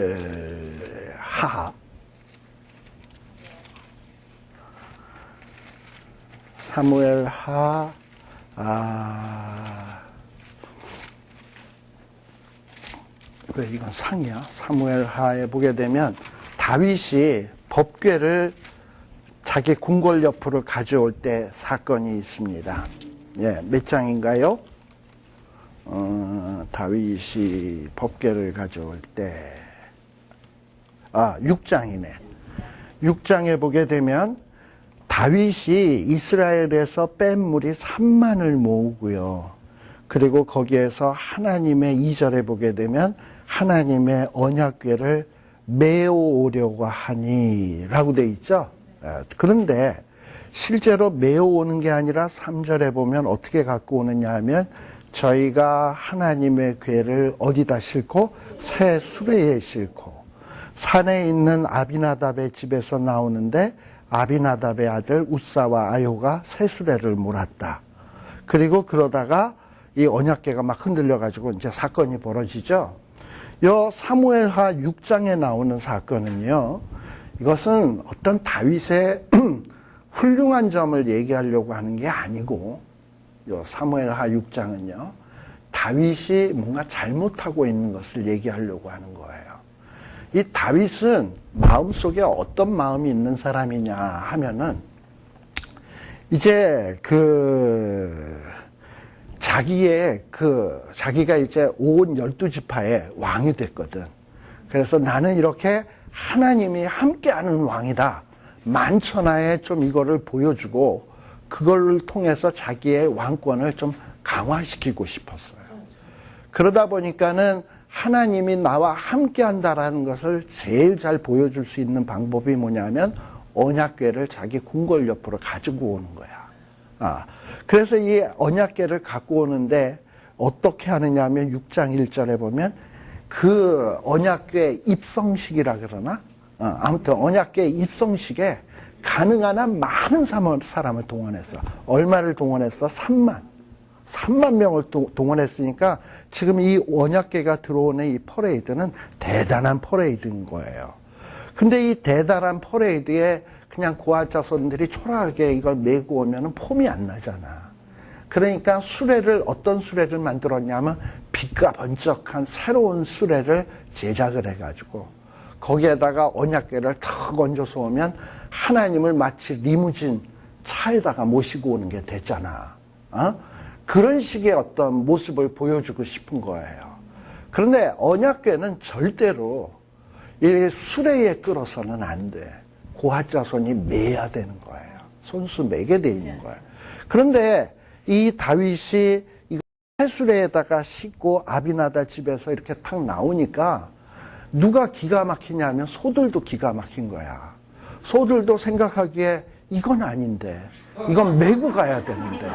왜 이건 상이야? 사무엘하에 보게 되면 다윗이 법궤를 자기 궁궐 옆으로 가져올 때 사건이 있습니다. 예, 몇 장인가요? 다윗이 법궤를 가져올 때 6장이네. 6장에 보게 되면 다윗이 이스라엘에서 뺀 무리 3만을 모으고요. 그리고 거기에서 하나님의 2절에 보게 되면 하나님의 언약궤를 메어오려고 하니 라고 돼 있죠. 그런데 실제로 메어오는 게 아니라 3절에 보면 어떻게 갖고 오느냐 하면 저희가 하나님의 궤를 어디다 싣고 새 수레에 싣고 산에 있는 아비나답의 집에서 나오는데 아비나답의 아들 우사와 아요가 새 수레를 몰았다. 그리고 그러다가 이 언약궤가 막 흔들려가지고 이제 사건이 벌어지죠. 요 사무엘하 6장에 나오는 사건은요, 이것은 어떤 다윗의 훌륭한 점을 얘기하려고 하는 게 아니고, 요 사무엘하 6장은요, 다윗이 뭔가 잘못하고 있는 것을 얘기하려고 하는 거예요. 이 다윗은 마음속에 어떤 마음이 있는 사람이냐 하면은, 이제 자기가 이제 온 12지파의 왕이 됐거든. 그래서 나는 이렇게 하나님이 함께하는 왕이다. 만천하에 좀 이거를 보여주고 그걸 통해서 자기의 왕권을 좀 강화시키고 싶었어요. 그러다 보니까는 하나님이 나와 함께한다라는 것을 제일 잘 보여줄 수 있는 방법이 뭐냐면 언약궤를 자기 궁궐 옆으로 가지고 오는 거야. 그래서 이 언약궤를 갖고 오는데 어떻게 하느냐 하면 6장 1절에 보면 그 언약궤 입성식이라 그러나? 아무튼 언약궤 입성식에 가능한 한 많은 사람을 동원했어. 얼마를 동원했어? 3만 명을 동원했으니까 지금 이 언약궤가 들어오는 이 퍼레이드는 대단한 퍼레이드인 거예요. 근데 이 대단한 퍼레이드에 그냥 고아 자손들이 초라하게 이걸 메고 오면은 폼이 안 나잖아. 그러니까 어떤 수레를 만들었냐면 빛과 번쩍한 새로운 수레를 제작을 해가지고 거기에다가 언약궤를 탁 얹어서 오면 하나님을 마치 리무진 차에다가 모시고 오는 게 됐잖아. 그런 식의 어떤 모습을 보여주고 싶은 거예요. 그런데 언약궤는 절대로 이 수레에 끌어서는 안 돼. 고아 자손이 매야 되는 거예요. 손수 매게 돼 있는 거예요. 그런데 이 다윗이 이거 수레에다가 싣고 아비나다 집에서 이렇게 탁 나오니까 누가 기가 막히냐면 소들도 기가 막힌 거야. 소들도 생각하기에 이건 아닌데, 이건 메고 가야 되는데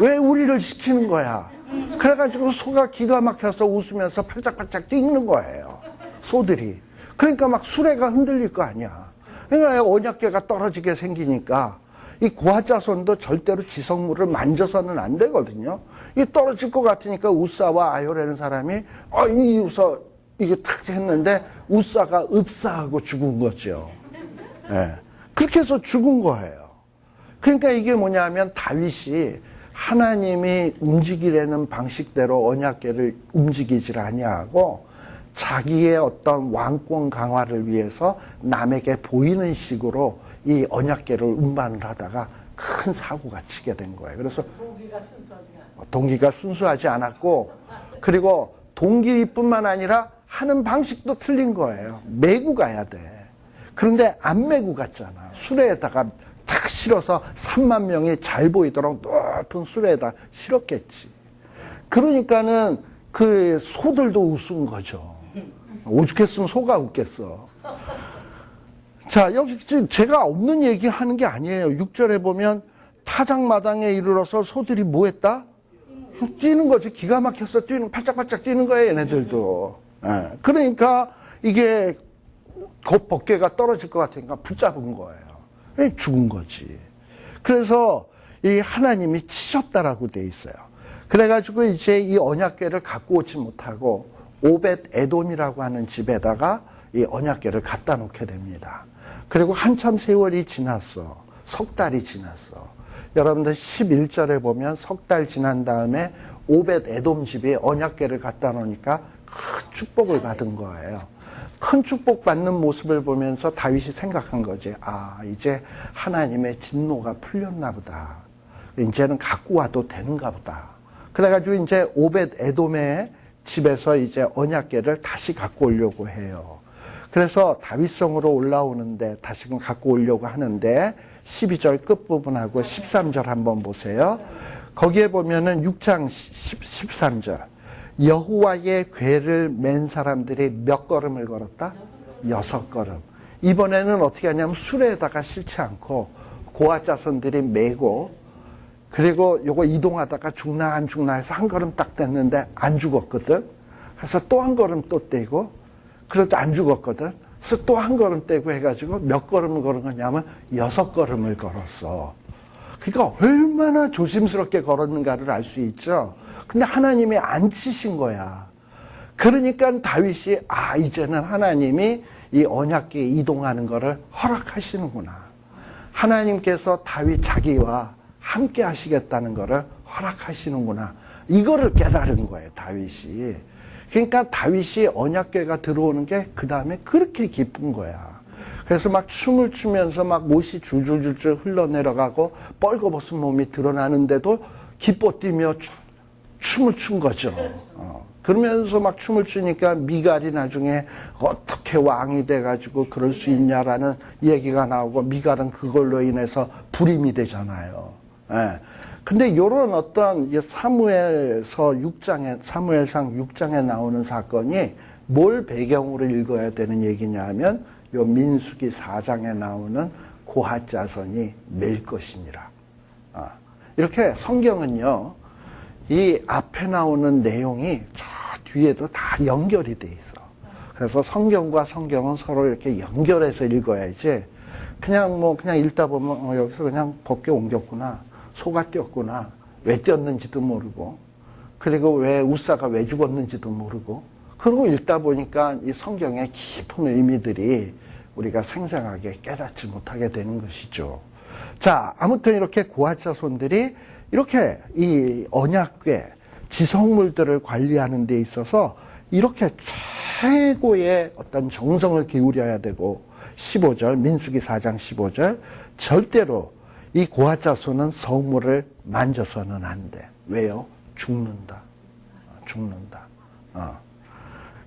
왜 우리를 시키는 거야? 그래가지고 소가 기가 막혀서 웃으면서 팔짝팔짝 뛰는 거예요. 소들이. 그러니까 막 수레가 흔들릴 거 아니야. 그러니까 언약궤가 떨어지게 생기니까 이 고아 자손도 절대로 지성물을 만져서는 안 되거든요. 이 떨어질 것 같으니까 우사와 아요라는 사람이 이 우사 이게 탁 했는데 우사가 읍사하고 죽은 거죠. 네. 그렇게 해서 죽은 거예요. 그러니까 이게 뭐냐면 다윗이 하나님이 움직이려는 방식대로 언약궤를 움직이질 아니하고 자기의 어떤 왕권 강화를 위해서 남에게 보이는 식으로 이 언약궤를 운반을 하다가 큰 사고가 치게 된 거예요. 그래서 동기가 순수하지 않았고, 그리고 동기뿐만 아니라 하는 방식도 틀린 거예요. 메고 가야 돼. 그런데 안 메고 갔잖아. 수레에다가 탁 실어서 3만 명이 잘 보이도록 높은 수레에다 실었겠지. 그러니까는 그 소들도 웃은 거죠. 오죽했으면 소가 웃겠어. 자, 여기 지금 제가 없는 얘기 하는 게 아니에요. 6절에 보면 타작마당에 이르러서 소들이 뭐 했다? 뛰는 거지. 기가 막혀서 팔짝팔짝 뛰는 거예요, 얘네들도. 예. 그러니까 이게 곧 벗개가 떨어질 것 같으니까 붙잡은 거예요. 죽은 거지. 그래서 이 하나님이 치셨다라고 돼 있어요. 그래가지고 이제 이 언약궤를 갖고 오지 못하고 오벳 에돔이라고 하는 집에다가 이 언약궤를 갖다 놓게 됩니다. 그리고 한참 세월이 지났어. 석 달이 지났어. 여러분들 11절에 보면 석 달 지난 다음에 오벳 에돔 집에 언약궤를 갖다 놓으니까 큰 축복을 받은 거예요. 큰 축복 받는 모습을 보면서 다윗이 생각한 거지. 아, 이제 하나님의 진노가 풀렸나 보다. 이제는 갖고 와도 되는가 보다. 그래가지고 이제 오벳 에돔의 집에서 이제 언약궤를 다시 갖고 오려고 해요. 그래서 다윗성으로 올라오는데 다시금 갖고 오려고 하는데 12절 끝부분하고 13절 한번 보세요. 거기에 보면은 6장 13절. 여호와의 궤를 맨 사람들이 몇 걸음을 걸었다? 6걸음. 이번에는 어떻게 하냐면 수레에다가 싣지 않고 고아 자손들이 메고 그리고 요거 이동하다가 중랑해서 한 걸음 딱 뗐는데 안 죽었거든. 그래서 또 한 걸음 또 떼고 그래도 안 죽었거든. 그래서 또 한 걸음 떼고 해가지고 몇 걸음을 걸은 거냐면 6걸음을 걸었어. 그러니까 얼마나 조심스럽게 걸었는가를 알 수 있죠. 근데 하나님이 안 치신 거야. 그러니까 다윗이 아 이제는 하나님이 이 언약궤에 이동하는 거를 허락하시는구나. 하나님께서 다윗 자기와 함께 하시겠다는 거를 허락하시는구나. 이거를 깨달은 거예요, 다윗이. 그러니까 다윗이 언약궤가 들어오는 게 그 다음에 그렇게 기쁜 거야. 그래서 막 춤을 추면서 막 못이 줄줄줄줄 흘러내려가고 뻘거벗은 몸이 드러나는데도 기뻐 뛰며 춤을 춘 거죠. 그러면서 막 춤을 추니까 미갈이 나중에 어떻게 왕이 돼가지고 그럴 수 있냐라는 얘기가 나오고 미갈은 그걸로 인해서 불임이 되잖아요. 예. 근데 요런 어떤 사무엘상 6장에 나오는 사건이 뭘 배경으로 읽어야 되는 얘기냐 하면 요 민수기 4장에 나오는 고핫 자손이 맬 것이니라. 이렇게 성경은요, 이 앞에 나오는 내용이 저 뒤에도 다 연결이 돼 있어. 그래서 성경과 성경은 서로 이렇게 연결해서 읽어야지, 그냥 읽다 보면, 여기서 그냥 벗겨 옮겼구나. 소가 뛰었구나. 왜 뛰었는지도 모르고, 그리고 왜 우사가 왜 죽었는지도 모르고, 그러고 읽다 보니까 이 성경의 깊은 의미들이 우리가 생생하게 깨닫지 못하게 되는 것이죠. 자, 아무튼 이렇게 고핫 자손들이 이렇게 이 언약궤, 지성물들을 관리하는 데 있어서 이렇게 최고의 어떤 정성을 기울여야 되고, 15절, 민수기 4장 15절, 절대로 이 고핫 자손은 성물을 만져서는 안 돼. 왜요? 죽는다.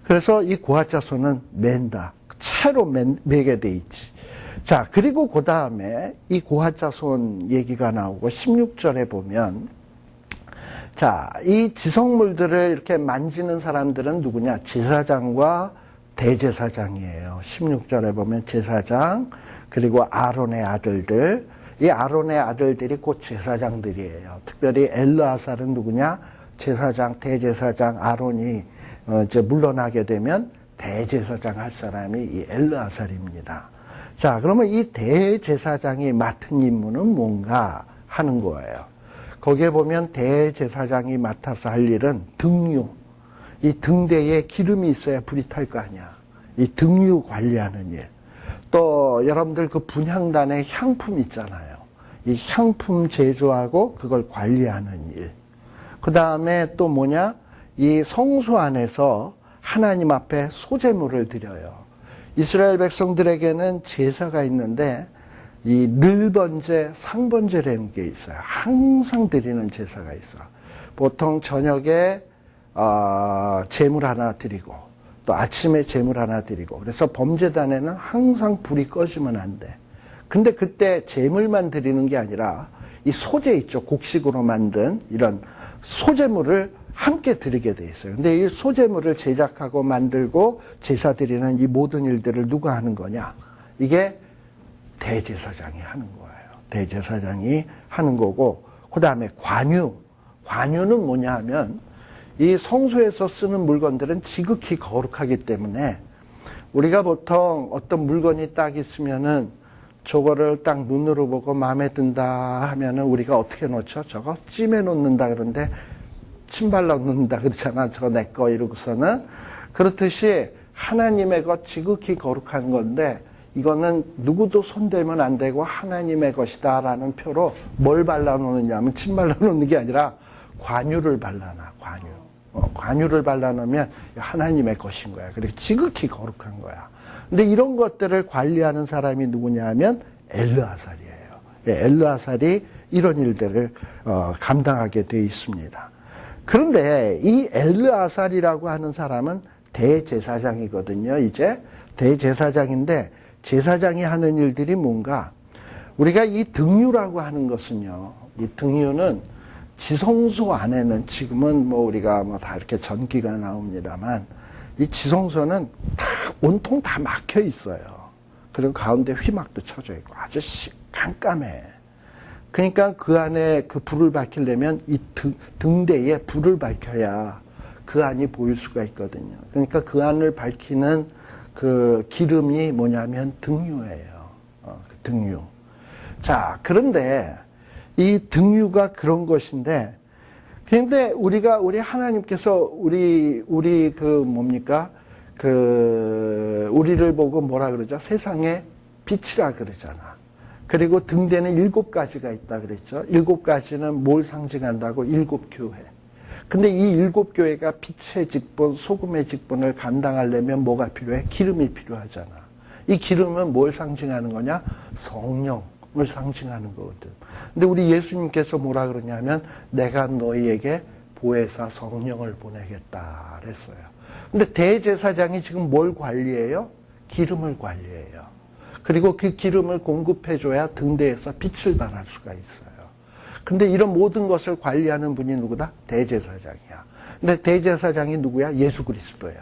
그래서 이 고핫 자손은 맨다. 채로 매게 돼 있지. 자, 그리고 그 다음에 이 고핫 자손 얘기가 나오고 16절에 보면, 자, 이 지성물들을 이렇게 만지는 사람들은 누구냐? 제사장과 대제사장이에요. 16절에 보면 제사장, 그리고 아론의 아들들. 이 아론의 아들들이 곧 제사장들이에요. 특별히 엘르아살은 누구냐? 제사장, 대제사장 아론이 이제 물러나게 되면 대제사장 할 사람이 이 엘르아살입니다. 자, 그러면 이 대제사장이 맡은 임무는 뭔가 하는 거예요. 거기에 보면 대제사장이 맡아서 할 일은 등유. 이 등대에 기름이 있어야 불이 탈 거 아니야. 이 등유 관리하는 일. 또 여러분들 그 분향단에 향품 있잖아요. 이 향품 제조하고 그걸 관리하는 일. 그 다음에 또 뭐냐? 이 성소 안에서 하나님 앞에 소제물을 드려요. 이스라엘 백성들에게는 제사가 있는데 이 늘번제, 상번제라는 게 있어요. 항상 드리는 제사가 있어. 보통 저녁에 제물 하나 드리고 또 아침에 제물 하나 드리고, 그래서 범제단에는 항상 불이 꺼지면 안 돼. 근데 그때 제물만 드리는 게 아니라 이 소제 있죠. 곡식으로 만든 이런 소제물을 함께 드리게 돼 있어요. 근데 이 소제물을 제작하고 만들고 제사 드리는 이 모든 일들을 누가 하는 거냐? 이게 대제사장이 하는 거예요. 대제사장이 하는 거고, 그 다음에 관유. 관유는 뭐냐 하면 이 성소에서 쓰는 물건들은 지극히 거룩하기 때문에 우리가 보통 어떤 물건이 딱 있으면은 저거를 딱 눈으로 보고 마음에 든다 하면은 우리가 어떻게 놓죠? 저거 찜해 놓는다 그러는데 침 발라 놓는다 그러잖아. 저거 내 거 이러고서는. 그렇듯이 하나님의 것 지극히 거룩한 건데 이거는 누구도 손대면 안 되고 하나님의 것이다 라는 표로 뭘 발라 놓느냐 하면 침 발라 놓는 게 아니라 관유를 발라놔. 관유를 발라놓으면 하나님의 것인 거야. 그리고 지극히 거룩한 거야. 근데 이런 것들을 관리하는 사람이 누구냐 하면 엘르아살이에요. 엘르아살이 이런 일들을 감당하게 되어 있습니다. 그런데 이 엘르아살이라고 하는 사람은 대제사장이거든요. 이제 대제사장인데 제사장이 하는 일들이 뭔가, 우리가 이 등유라고 하는 것은요, 이 등유는 지성소 안에는 지금은 뭐 우리가 뭐 다 이렇게 전기가 나옵니다만 이 지성소는 다 온통 다 막혀 있어요. 그리고 가운데 휘막도 쳐져 있고 아주 깜깜해. 그러니까 그 안에 그 불을 밝히려면 이 등대에 불을 밝혀야 그 안이 보일 수가 있거든요. 그러니까 그 안을 밝히는 그 기름이 뭐냐면 등유예요. 등유. 자, 그런데 이 등유가 그런 것인데, 그런데 우리 하나님께서 우리를 보고 뭐라 그러죠? 세상의 빛이라 그러잖아. 그리고 등대는 7가지가 있다 그랬죠. 7가지는 뭘 상징한다고? 7교회. 근데 이 7교회가 빛의 직분, 소금의 직분을 감당하려면 뭐가 필요해? 기름이 필요하잖아. 이 기름은 뭘 상징하는 거냐? 성령을 상징하는 거거든. 근데 우리 예수님께서 뭐라 그러냐면 내가 너희에게 보혜사 성령을 보내겠다 그랬어요. 근데 대제사장이 지금 뭘 관리해요? 기름을 관리해요. 그리고 그 기름을 공급해줘야 등대에서 빛을 발할 수가 있어요. 근데 이런 모든 것을 관리하는 분이 누구다? 대제사장이야. 근데 대제사장이 누구야? 예수 그리스도야.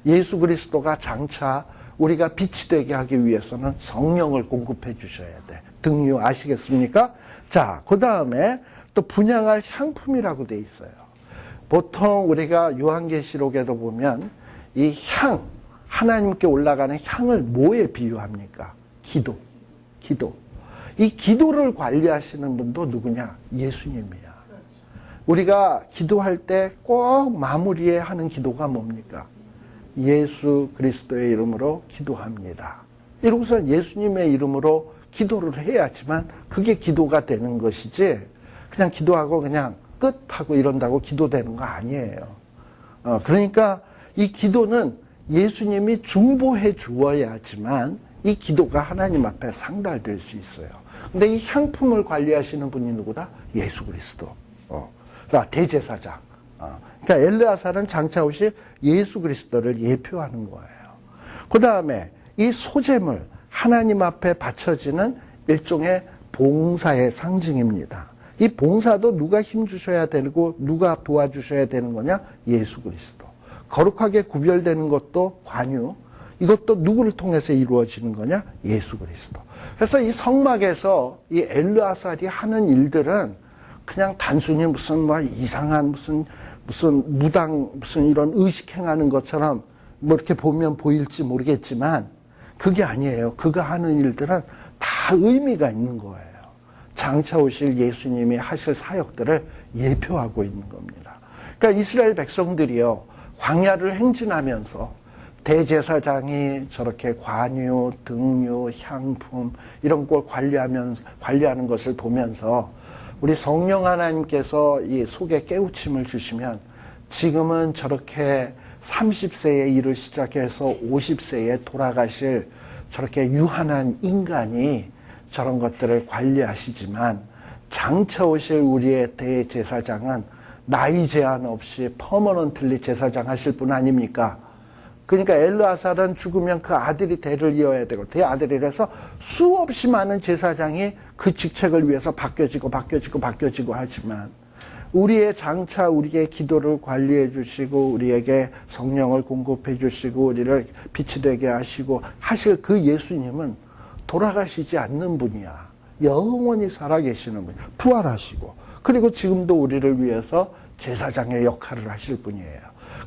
예수 그리스도가 장차 우리가 빛이 되게 하기 위해서는 성령을 공급해 주셔야 돼. 등유 아시겠습니까? 자, 그 다음에 또 분향할 향품이라고 돼 있어요. 보통 우리가 요한계시록에도 보면 이 향, 하나님께 올라가는 향을 뭐에 비유합니까? 기도. 이 기도를 관리하시는 분도 누구냐? 예수님이야. 우리가 기도할 때 꼭 마무리에 하는 기도가 뭡니까? 예수 그리스도의 이름으로 기도합니다. 이러고서 예수님의 이름으로 기도를 해야지만 그게 기도가 되는 것이지, 그냥 기도하고 그냥 끝하고 이런다고 기도되는 거 아니에요. 그러니까 이 기도는 예수님이 중보해 주어야지만 이 기도가 하나님 앞에 상달될 수 있어요. 근데 이 향품을 관리하시는 분이 누구다? 예수 그리스도. 그러니까 대제사장. 그러니까 엘르아살은 장차 오실 예수 그리스도를 예표하는 거예요. 그 다음에 이 소제물, 하나님 앞에 바쳐지는 일종의 봉사의 상징입니다. 이 봉사도 누가 힘주셔야 되고 누가 도와주셔야 되는 거냐? 예수 그리스도. 거룩하게 구별되는 것도 관유, 이것도 누구를 통해서 이루어지는 거냐? 예수 그리스도. 그래서 이 성막에서 이 엘르아살이 하는 일들은 그냥 단순히 무슨 뭐 이상한 무슨 무당 무슨 이런 의식 행하는 것처럼 뭐 이렇게 보면 보일지 모르겠지만 그게 아니에요. 그가 하는 일들은 다 의미가 있는 거예요. 장차 오실 예수님이 하실 사역들을 예표하고 있는 겁니다. 그러니까 이스라엘 백성들이요, 광야를 행진하면서 대제사장이 저렇게 관유, 등유, 향품 이런 걸 관리하는 것을 보면서 우리 성령 하나님께서 이 속에 깨우침을 주시면 지금은 저렇게 30세의 일을 시작해서 50세에 돌아가실 저렇게 유한한 인간이 저런 것들을 관리하시지만 장차 오실 우리의 대제사장은 나이 제한 없이 퍼머넌틀리 제사장 하실 분 아닙니까? 그러니까 엘르아살은 죽으면 그 아들이 대를 이어야 되고 대아들이라서 수없이 많은 제사장이 그 직책을 위해서 바뀌어지고 하지만 우리의 장차 우리의 기도를 관리해 주시고 우리에게 성령을 공급해 주시고 우리를 빛이 되게 하시고 하실 그 예수님은 돌아가시지 않는 분이야. 영원히 살아계시는 분이야. 부활하시고. 그리고 지금도 우리를 위해서 제사장의 역할을 하실 분이에요.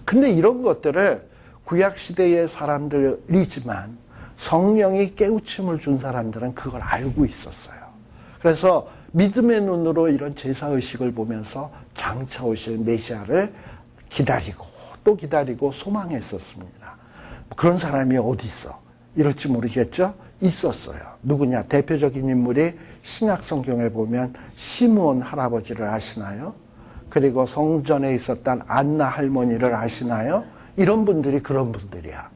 근데 이런 것들을 구약시대의 사람들이지만 성령이 깨우침을 준 사람들은 그걸 알고 있었어요. 그래서 믿음의 눈으로 이런 제사의식을 보면서 장차 오실 메시아를 기다리고 또 기다리고 소망했었습니다. 그런 사람이 어디 있어? 이럴지 모르겠죠? 있었어요. 누구냐? 대표적인 인물이 신약 성경에 보면 시므온 할아버지를 아시나요? 그리고 성전에 있었던 안나 할머니를 아시나요? 이런 분들이 그런 분들이야.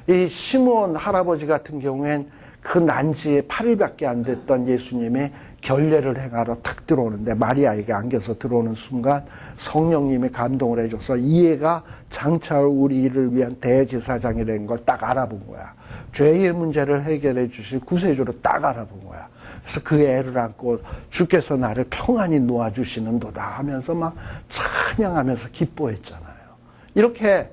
이 시므온 할아버지 같은 경우엔 그 난지에 8일밖에 안 됐던 예수님이 결례를 행하러 탁 들어오는데 마리아에게 안겨서 들어오는 순간 성령님이 감동을 해줘서 이 애가 장차 우리를 위한 대제사장이라는 걸 딱 알아본 거야. 죄의 문제를 해결해 주실 구세주로 딱 알아본 거야. 그래서 그 애를 안고 주께서 나를 평안히 놓아주시는도다 하면서 막 찬양하면서 기뻐했잖아요. 이렇게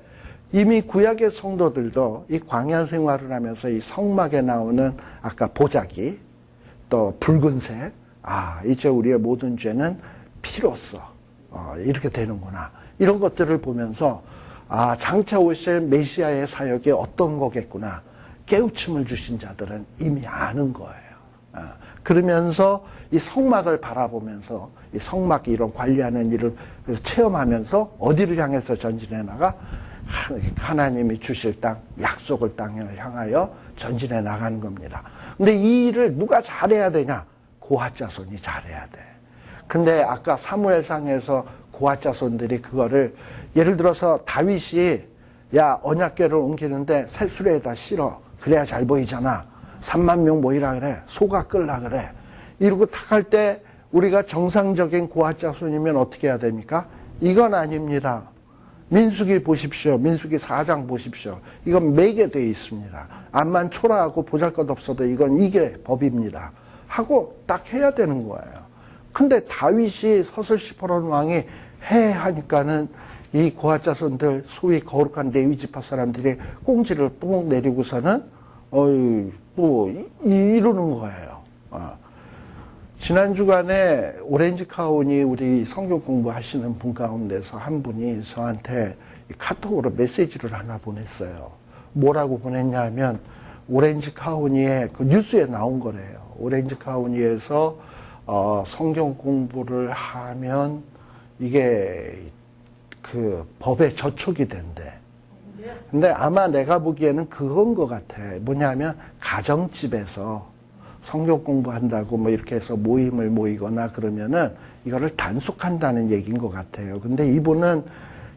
이미 구약의 성도들도 이 광야 생활을 하면서 이 성막에 나오는 아까 보자기 또 붉은색, 이제 우리의 모든 죄는 피로써 이렇게 되는구나. 이런 것들을 보면서 장차 오실 메시아의 사역이 어떤 거겠구나. 깨우침을 주신 자들은 이미 아는 거예요. 그러면서 이 성막을 바라보면서 이 성막 이런 관리하는 일을 체험하면서 어디를 향해서 전진해 나가? 하나님이 주실 땅, 약속을 땅을 향하여 전진해 나가는 겁니다. 근데 이 일을 누가 잘해야 되냐? 고핫 자손이 잘해야 돼. 근데 아까 사무엘상에서 고핫 자손들이 그거를 예를 들어서 다윗이 언약궤를 옮기는데 새수레에다 실어. 그래야 잘 보이잖아. 3만 명 모이라 그래. 소가 끌라 그래. 이러고 탁 할 때 우리가 정상적인 고핫 자손이면 어떻게 해야 됩니까? 이건 아닙니다. 민수기 보십시오. 민수기 4장 보십시오. 이건 매게 되어 있습니다. 암만 초라하고 보잘것없어도 이건 이게 법입니다. 하고 딱 해야 되는 거예요. 근데 다윗이 서슬시퍼런 왕이 해 하니까는 이 고핫 자손들 소위 거룩한 레위 지파 사람들이 꽁지를 뽕 내리고서는 이러는 거예요. 지난 주간에 오렌지 카운이 우리 성경 공부하시는 분 가운데서 한 분이 저한테 카톡으로 메시지를 하나 보냈어요. 뭐라고 보냈냐면 오렌지 카운티의 그 뉴스에 나온 거래요. 오렌지 카운티에서 성경 공부를 하면 이게 그 법에 저촉이 된대. 근데 아마 내가 보기에는 그건 것 같아. 뭐냐면 가정집에서 성경 공부한다고 뭐 이렇게 해서 모임을 모이거나 그러면은 이거를 단속한다는 얘기인 것 같아요. 근데 이분은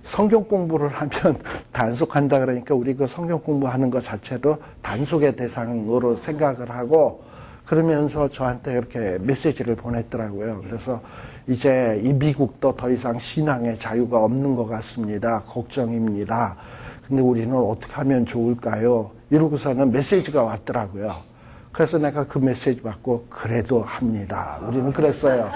성경 공부를 하면 단속한다 그러니까 우리 그 성경 공부하는 것 자체도 단속의 대상으로 생각을 하고 그러면서 저한테 이렇게 메시지를 보냈더라고요. 그래서 이제 이 미국도 더 이상 신앙의 자유가 없는 것 같습니다. 걱정입니다. 근데 우리는 어떻게 하면 좋을까요? 이러고서는 메시지가 왔더라고요. 그래서 내가 그 메시지 받고 그래도 합니다. 우리는 그랬어요.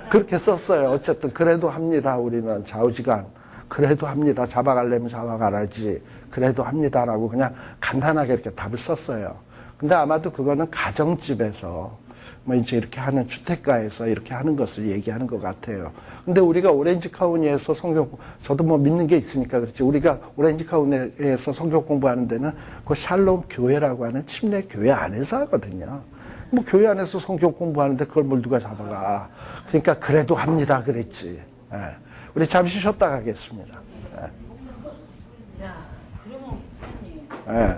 그렇게 썼어요. 어쨌든 그래도 합니다. 우리는 좌우지간 그래도 합니다. 잡아가려면 잡아가라지. 그래도 합니다라고 그냥 간단하게 이렇게 답을 썼어요. 근데 아마도 그거는 가정집에서 뭐 이제 이렇게 하는 주택가에서 이렇게 하는 것을 얘기하는 것 같아요. 근데 우리가 오렌지 카운티에서 성경, 저도 뭐 믿는 게 있으니까 그렇지. 우리가 오렌지 카운티에서 성경 공부하는 데는 그 샬롬 교회라고 하는 침례 교회 안에서 하거든요. 뭐 교회 안에서 성경 공부하는데 그걸 뭘 누가 잡아가. 그러니까 그래도 합니다 그랬지. 예. 우리 잠시 쉬었다 가겠습니다. 예. 야, 그러면 예.